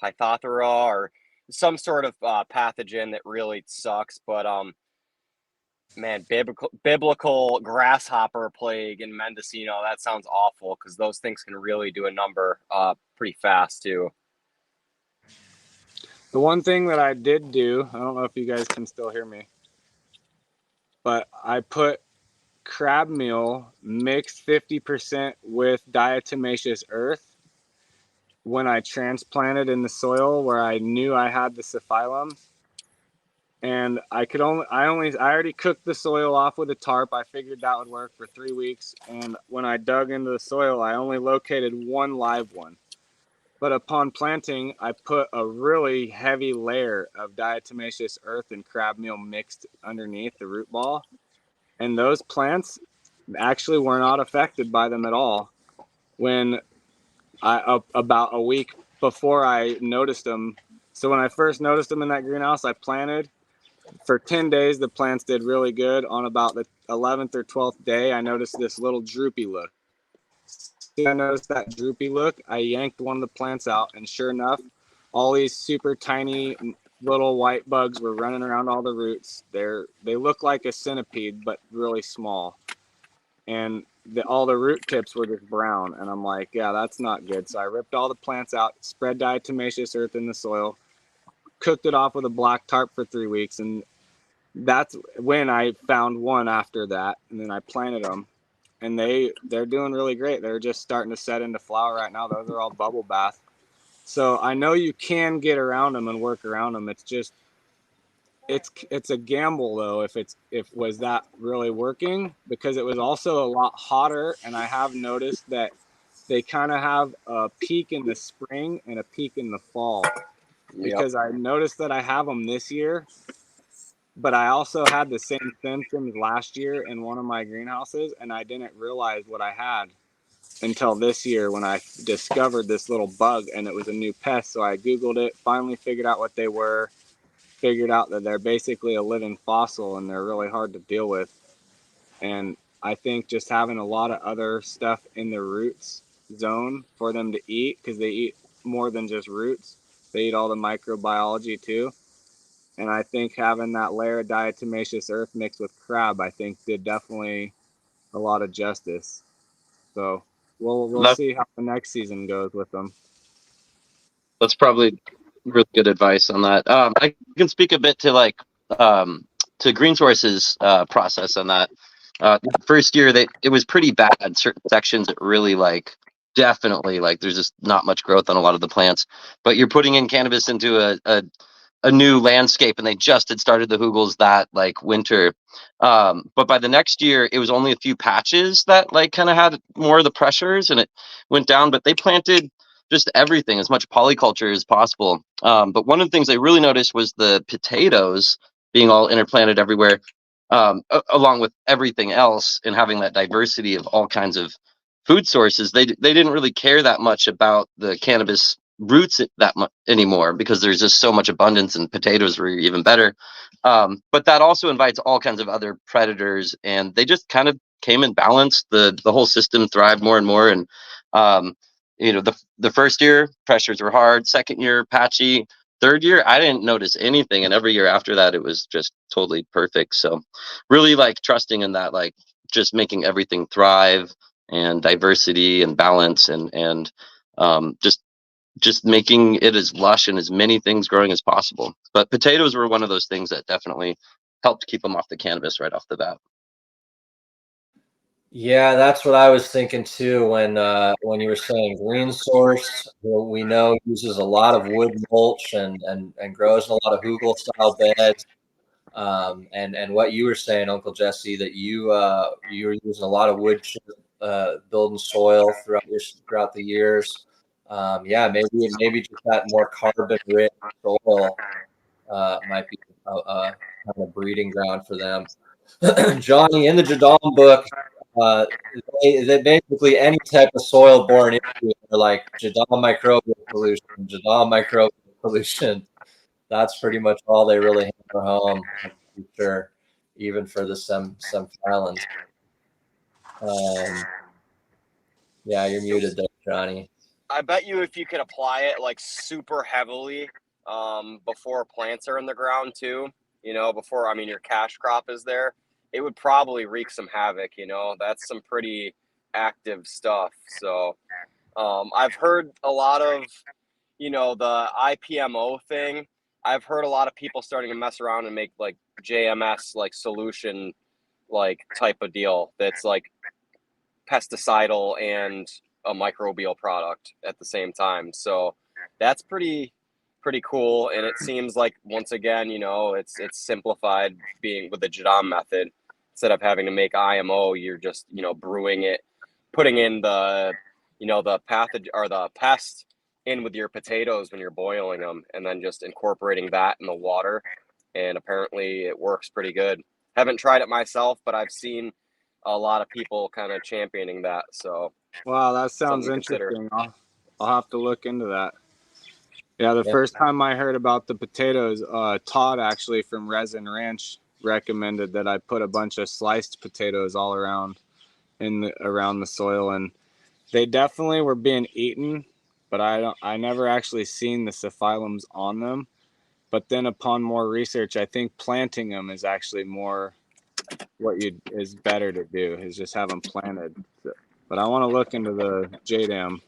Pythothera or some sort of pathogen that really sucks. But man, biblical grasshopper plague in Mendocino, that sounds awful because those things can really do a number pretty fast too. The one thing that I did do, I don't know if you guys can still hear me, but I put crab meal mixed 50% with diatomaceous earth when I transplanted in the soil where I knew I had the pseuphylum. And I already cooked the soil off with a tarp. I figured that would work for 3 weeks. And when I dug into the soil, I only located one live one. But upon planting, I put a really heavy layer of diatomaceous earth and crab meal mixed underneath the root ball. And those plants actually were not affected by them at all. When about a week before I noticed them, so when I first noticed them in that greenhouse, I planted. For 10 days, the plants did really good. On about the 11th or 12th day, I noticed this little droopy look. I noticed that droopy look. I yanked one of the plants out, and sure enough, all these super tiny little white bugs were running around all the roots. They look like a centipede, but really small. And all the root tips were just brown. And I'm like, yeah, that's not good. So I ripped all the plants out, spread diatomaceous earth in the soil, cooked it off with a black tarp for 3 weeks, and that's when I found one after that. And then I planted them, and they're doing really great. They're just starting to set into flower right now. Those are all bubble bath. So I know you can get around them and work around them. It's just it's a gamble though if was that really working, because it was also a lot hotter. And I have noticed that they kind of have a peak in the spring and a peak in the fall. Because I noticed that I have them this year, but I also had the same symptoms last year in one of my greenhouses, and I didn't realize what I had until this year when I discovered this little bug, and it was a new pest. So I Googled it, finally figured out what they were, figured out that they're basically a living fossil and they're really hard to deal with. And I think just having a lot of other stuff in the roots zone for them to eat, because they eat more than just roots, they eat all the microbiology too. And I think having that layer of diatomaceous earth mixed with crab, I think did definitely a lot of justice. So we'll see how the next season goes with them. That's probably really good advice on that. I can speak a bit to to Green Source's process on that. First year it was pretty bad. Certain sections it really definitely there's just not much growth on a lot of the plants. But you're putting in cannabis into a new landscape, and they just had started the hugels that winter. But by the next year, it was only a few patches that kind of had more of the pressures, and it went down. But they planted just everything, as much polyculture as possible. But one of the things I really noticed was the potatoes being all interplanted everywhere, along with everything else, and having that diversity of all kinds of food sources. They didn't really care that much about the cannabis roots that much anymore, because there's just so much abundance, and potatoes were even better. But that also invites all kinds of other predators, and they just kind of came in balance. The whole system thrived more and more. And the first year pressures were hard, second year patchy, third year I didn't notice anything, and every year after that it was just totally perfect. So really trusting in that, just making everything thrive, and diversity and balance, and just making it as lush and as many things growing as possible. But potatoes were one of those things that definitely helped keep them off the cannabis right off the bat. Yeah, that's what I was thinking too when you were saying Green Source. We know uses a lot of wood mulch and grows in a lot of hugel style beds. And what you were saying, Uncle Jesse, that you were using a lot of wood chip building soil throughout the years. Yeah, maybe just that more carbon rich soil might be a kind of breeding ground for them. Johnny, in the Jadam book, they basically any type of soil-borne issue are like Jadam microbial pollution. That's pretty much all they really hammer home, I'm pretty sure, even for the some islands. Yeah, you're muted there, Johnny. I bet you if you could apply it like super heavily before plants are in the ground too, before, your cash crop is there, it would probably wreak some havoc, that's some pretty active stuff. So I've heard a lot of, the IPMO thing. I've heard a lot of people starting to mess around and make like JMS, like solution, like type of deal that's like pesticidal and a microbial product at the same time. So that's pretty cool. And it seems like, once again, it's simplified being with the Jadam method. Instead of having to make IMO, you're just, brewing it, putting in the, the pathogen or the pest in with your potatoes when you're boiling them, and then just incorporating that in the water. And apparently it works pretty good. Haven't tried it myself, but I've seen a lot of people kind of championing that. So wow, that sounds interesting. I'll have to look into that. Yeah, the first time I heard about the potatoes, Todd actually from Resin Ranch recommended that I put a bunch of sliced potatoes all around around the soil, and they definitely were being eaten, but I never actually seen the pseudophilums on them. But then upon more research, I think planting them is actually more what is better to do, is just have them planted. So, but I want to look into the Jadam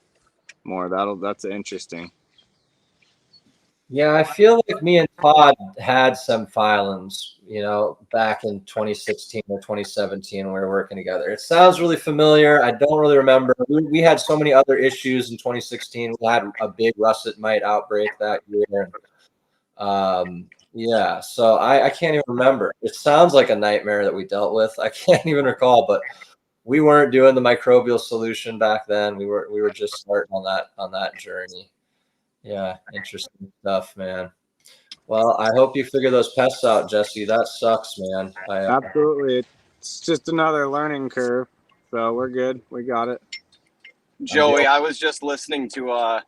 more. That's interesting. Yeah, I feel like me and Todd had some phylums, back in 2016 or 2017 when we were working together. It sounds really familiar. I don't really remember. We had so many other issues in 2016. We had a big russet mite outbreak that year. Yeah, so I can't even remember. It sounds like a nightmare that we dealt with. I can't even recall, but we weren't doing the microbial solution back then. We were just starting on that journey. Yeah, interesting stuff, man. Well, I hope you figure those pests out, Jesse. That sucks, man. Absolutely. It's just another learning curve. So we're good. We got it. Joey, I was just listening to a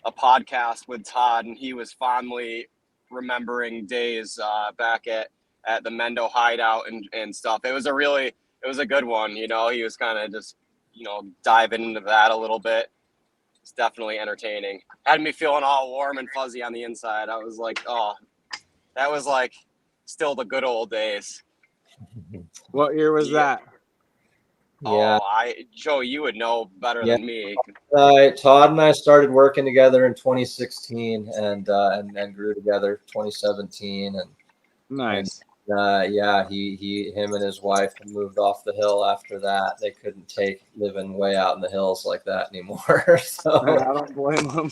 podcast with Todd, and he was fondly remembering days back at the Mendo hideout and stuff. It was a good one. He was kind of just, diving into that a little bit. It's definitely entertaining. Had me feeling all warm and fuzzy on the inside. I was like, oh, that was like still the good old days. What year was that? Yeah. Joe, you would know better than me. Todd and I started working together in 2016 and grew together 2017. And nice. And, him and his wife moved off the hill after that. They couldn't take living way out in the hills like that anymore. So I don't blame them.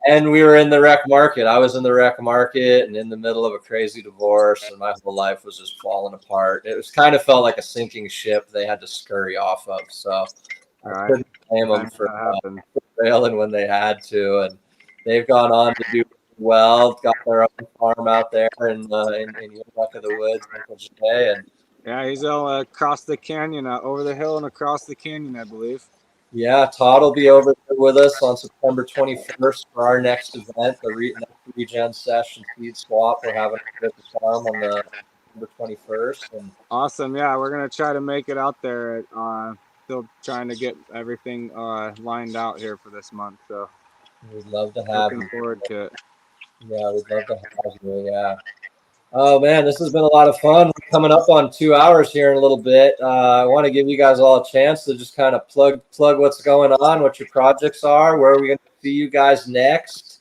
and we were in the rec market. I was in the rec market and in the middle of a crazy divorce, and my whole life was just falling apart. It was kind of felt like a sinking ship they had to scurry off of. So I couldn't blame them for failing when they had to. And they've gone on to do well, got their own farm out there in your neck of the woods, and yeah, he's all across the canyon, over the hill and across the canyon, I believe. Yeah, Todd will be over there with us on September 21st for our next event, the next Regen Session Seed Swap. We're having at the farm on the September 21st. And awesome. Yeah, we're gonna try to make it out there. Still trying to get everything lined out here for this month. So we'd love to have you. Looking forward to it. Yeah, we'd love to have you. Yeah. Oh man, this has been a lot of fun. We're coming up on 2 hours here in a little bit. I want to give you guys all a chance to just kind of plug what's going on, what your projects are, where are we going to see you guys next.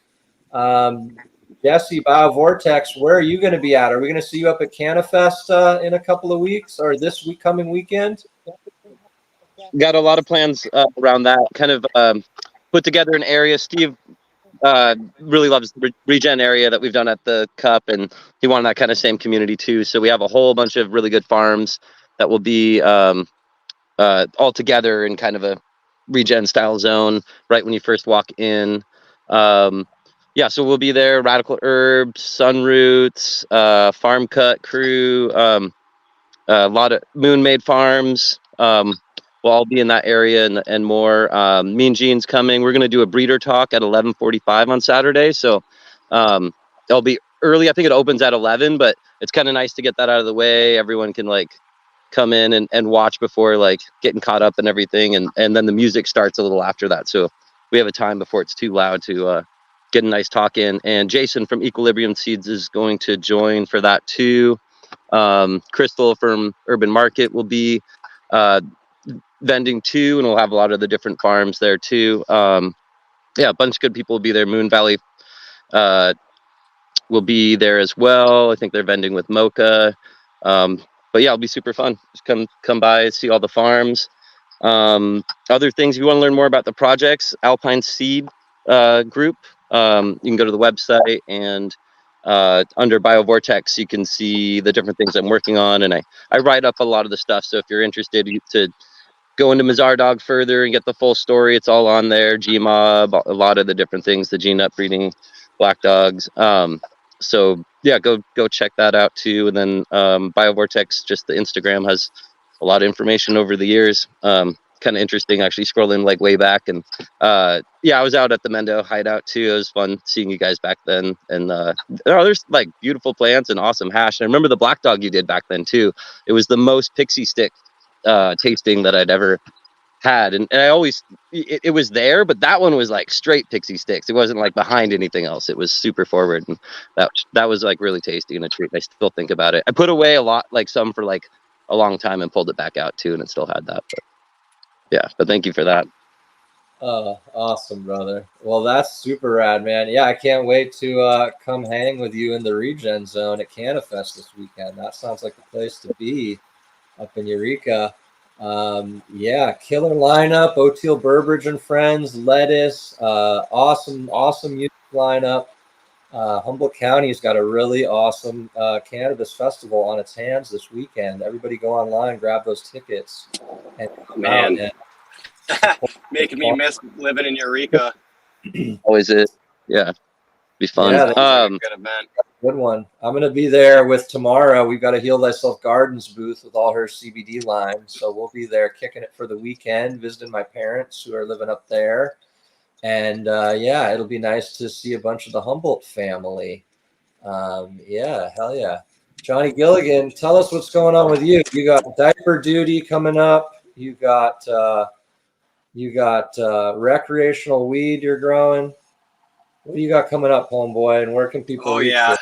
Jesse, BioVortex, where are you going to be at? Are we going to see you up at CannaFest in a couple of weeks or this coming weekend? Got a lot of plans around that. Kind of put together an area. Steve really loves the Regen area that we've done at the Cup, and he wanted that kind of same community too. So we have a whole bunch of really good farms that will be all together in kind of a Regen style zone right when you first walk in. Yeah, so we'll be there. Radical Herbs, Sunroots, Farm Cut Crew, a lot of Moon Made Farms. We'll all be in that area and more. Mean Gene's coming. We're going to do a breeder talk at 11:45 on Saturday. So it'll be early. I think it opens at 11, but it's kind of nice to get that out of the way. Everyone can like come in and watch before like getting caught up and everything. And then the music starts a little after that. So we have a time before it's too loud to get a nice talk in. And Jason from Equilibrium Seeds is going to join for that too. Crystal from Urban Market will be vending too, and we'll have a lot of the different farms there too. Yeah, a bunch of good people will be there. Moon Valley will be there as well. I think they're vending with Mocha. But yeah, it'll be super fun. Just come by, see all the farms. Other things, if you want to learn more about the projects, Alpine Seed Group, you can go to the website, and under BioVortex, you can see the different things I'm working on, and I write up a lot of the stuff. So if you're interested to go into Mazar Dog further and get the full story, it's all on there. GMOB, a lot of the different things, the gene upbreeding, black dogs. So yeah, go check that out too. And then BioVortex, just the Instagram has a lot of information over the years. Kind of interesting actually scrolling like way back. And yeah, I was out at the Mendo hideout too. It was fun seeing you guys back then. And there's like beautiful plants and awesome hash. And I remember the black dog you did back then too. It was the most pixie stick tasting that I'd ever had, and I always it was there, but that one was like straight pixie sticks. It wasn't like behind anything else. It was super forward, and that was like really tasty and a treat. I still think about it. I put away a lot, like some for like a long time, and pulled it back out too, and it still had that. But yeah, but thank you for that. Oh, awesome, brother. Well, that's super rad, man. Yeah, I can't wait to come hang with you in the Regen Zone at CannaFest this weekend. That sounds like the place to be up in Eureka. Yeah, killer lineup. Oteil Burbridge and Friends, Lettuce, awesome music lineup. Humboldt County's got a really awesome cannabis festival on its hands this weekend. Everybody go online, grab those tickets, and come out. And making me miss living in Eureka. Always it. Yeah, be fun. Yeah, Good event. Good one. I'm going to be there with Tamara. We've got a Heal Thyself Gardens booth with all her CBD line. So we'll be there kicking it for the weekend, visiting my parents who are living up there. And yeah, it'll be nice to see a bunch of the Humboldt family. Yeah, hell yeah. Johnny Gilligan, tell us what's going on with you. You got diaper duty coming up. You got recreational weed you're growing. What do you got coming up, homeboy? And where can people reach you?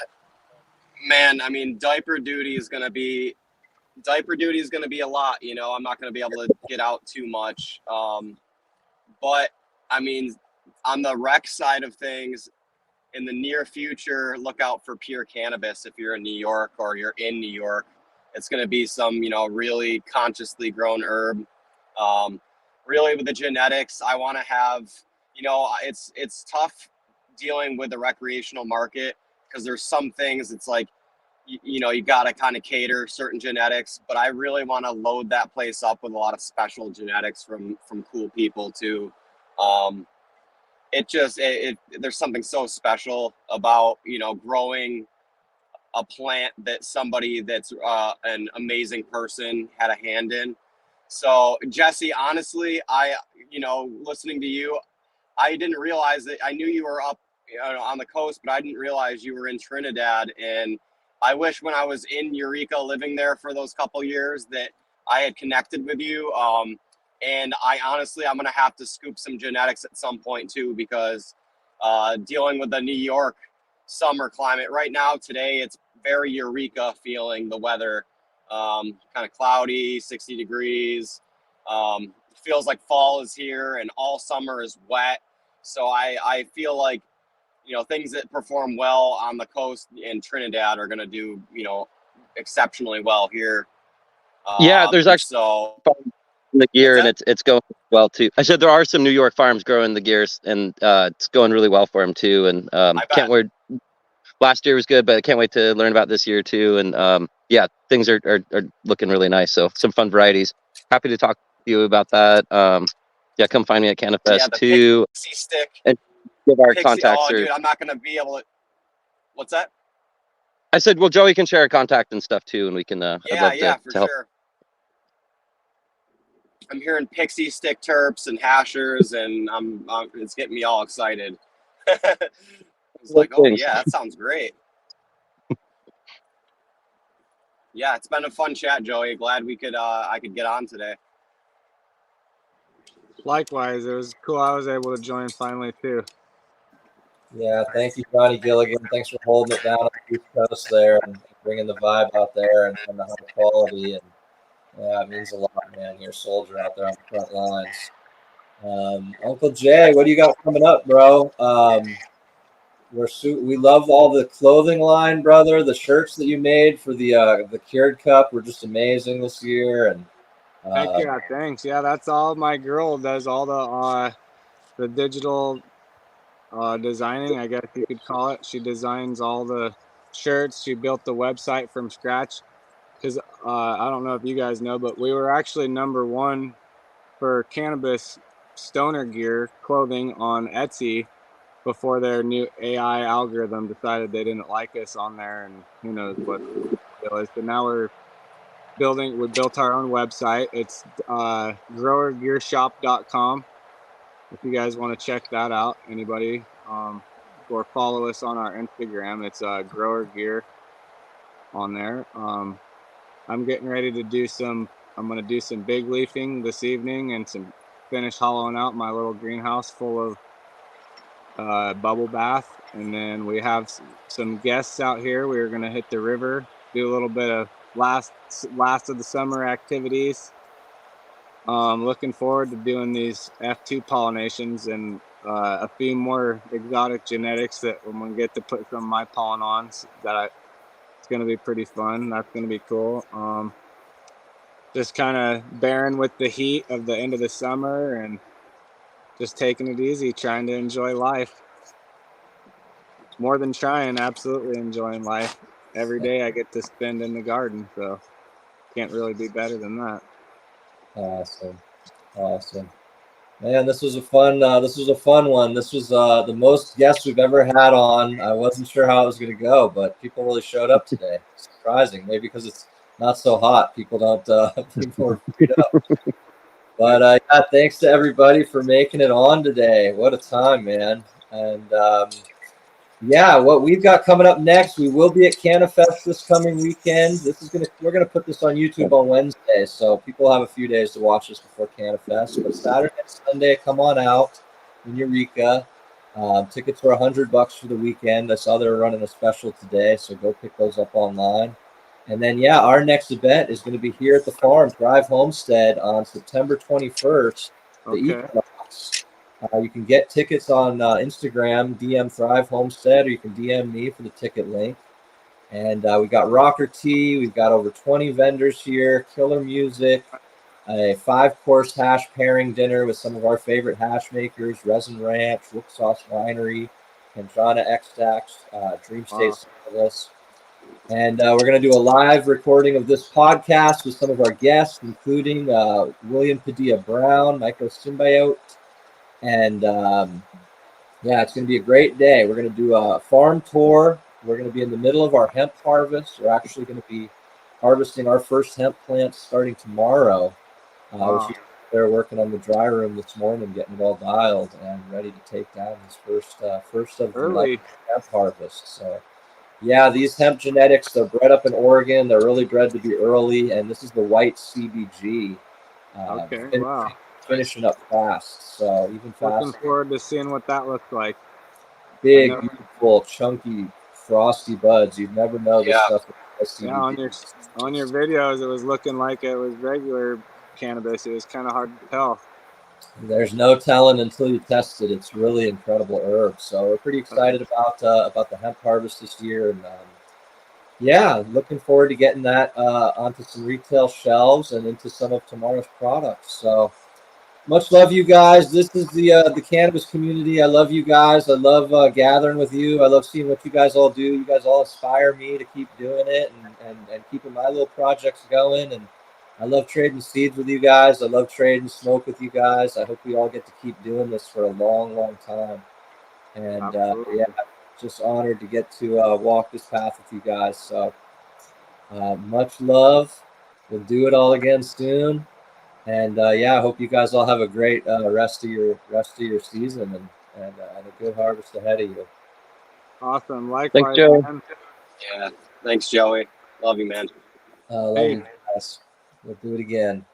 Man, I mean, diaper duty is gonna be a lot. You know, I'm not gonna be able to get out too much. But I mean, on the rec side of things, in the near future, look out for Pure Cannabis if you're in New York or you're in New York. It's gonna be some, really consciously grown herb. Really with the genetics, I want to have, it's tough dealing with the recreational market because there's some things it's like you got to kind of cater certain genetics, but I really want to load that place up with a lot of special genetics from cool people too. There's something so special about growing a plant that somebody that's an amazing person had a hand in. So Jesse, honestly, listening to you, I didn't realize that. I knew you were up on the coast, but I didn't realize you were in Trinidad. And I wish when I was in Eureka living there for those couple years that I had connected with you. And I'm going to have to scoop some genetics at some point too, because dealing with the New York summer climate right now, today, it's very Eureka feeling, the weather, kind of cloudy, 60 degrees. Feels like fall is here and all summer is wet. So I feel like, things that perform well on the coast in Trinidad are going to do, exceptionally well here. Yeah, there's actually in the gear, and it's going well too. I said there are some New York farms growing the gears, and it's going really well for them too. And can't wait. Last year was good, but I can't wait to learn about this year too. And yeah, things are looking really nice. So some fun varieties. Happy to talk to you about that. Yeah, come find me at CannaFest too. Pixie stick. And give our contacts. Dude, I'm not going to be able to. What's that? I said, well, Joey can share a contact and stuff too, and we can. I'd love for to help. sure. I'm hearing pixie stick terps and hashers, and it's getting me all excited. It's like, oh yeah, that sounds great. Yeah, it's been a fun chat, Joey. Glad we could I could get on today. Likewise, it was cool. I was able to join finally too. Yeah, thank you, Johnny Gilligan. Thanks for holding it down on the East Coast there and bringing the vibe out there and the high quality. And yeah, it means a lot, man. You're a soldier out there on the front lines. Uncle Jay, what do you got coming up, bro? We love all the clothing line, brother. The shirts that you made for the Cured Cup were just amazing this year. And Heck yeah, thanks. Yeah, that's all my girl does. All the digital designing, I guess you could call it. She designs all the shirts. She built the website from scratch. Because I don't know if you guys know, but we were actually #1 for cannabis stoner gear clothing on Etsy before their new AI algorithm decided they didn't like us on there, and who knows what the deal is. But now we built our own website. It's growergearshop.com. If you guys want to check that out, anybody, or follow us on our Instagram, it's Grower Gear on there. I'm getting ready to I'm going to do some big leafing this evening and finish hollowing out my little greenhouse full of bubble bath. And then we have some guests out here. We're going to hit the river, do a little bit of last of the summer activities. Looking forward to doing these F2 pollinations and a few more exotic genetics that I'm going to get to put some of my pollen on. It's going to be pretty fun. That's going to be cool. Just kind of bearing with the heat of the end of the summer and just taking it easy, trying to enjoy life. More than trying, absolutely enjoying life. Every day I get to spend in the garden, so can't really be better than that. Awesome. Man, this was a fun one. This was the most guests we've ever had on. I wasn't sure how it was going to go, but people really showed up today. Surprising, maybe because it's not so hot. People are freed up. But yeah, thanks to everybody for making it on today. What a time, man. And yeah, what we've got coming up next, we will be at CannaFest this coming weekend. We're gonna put this on YouTube on Wednesday, so people have a few days to watch this before CannaFest. But Saturday and Sunday, come on out in Eureka. Tickets are $100 for the weekend. I saw they were running a special today, so go pick those up online. And then yeah, our next event is going to be here at the farm, Thrive Homestead, on September 21st. Okay. You can get tickets on Instagram, DM Thrive Homestead, or you can DM me for the ticket link. And we got Rocker Tea. We've got over 20 vendors here, killer music, a 5-course hash pairing dinner with some of our favorite hash makers, Resin Ranch, Rook Sauce Winery, Kentrana Extracts, Dream State Service. And we're going to do a live recording of this podcast with some of our guests, including William Padilla Brown, Mycosymbiote. And yeah, it's going to be a great day. We're going to do a farm tour. We're going to be in the middle of our hemp harvest. We're actually going to be harvesting our first hemp plants starting tomorrow. They're working on the dry room this morning, getting it all dialed and ready to take down this first of the hemp harvest. So yeah, these hemp genetics, they're bred up in Oregon. They're really bred to be early, and this is the white CBG. Okay, wow. Finishing up fast, so even faster. Looking forward to seeing what that looks like. Big, beautiful, chunky, frosty buds. You'd never know this stuff. Yeah, on your videos, it was looking like it was regular cannabis. It was kind of hard to tell. There's no telling until you test it. It's really incredible herb. So we're pretty excited about the hemp harvest this year, and yeah, looking forward to getting that onto some retail shelves and into some of tomorrow's products. So much love, you guys. This is the cannabis community. I love you guys. I love gathering with you. I love seeing what you guys all do. You guys all inspire me to keep doing it and keeping my little projects going. And I love trading seeds with you guys. I love trading smoke with you guys. I hope we all get to keep doing this for a long, long time. And yeah, just honored to get to walk this path with you guys. So much love. We'll do it all again soon. And yeah, I hope you guys all have a great rest of your season and a good harvest ahead of you. Awesome. Thanks, Likewise, Joe. man. Yeah. Thanks, Joey. Love you, man. Love Hey. you guys. We'll do it again.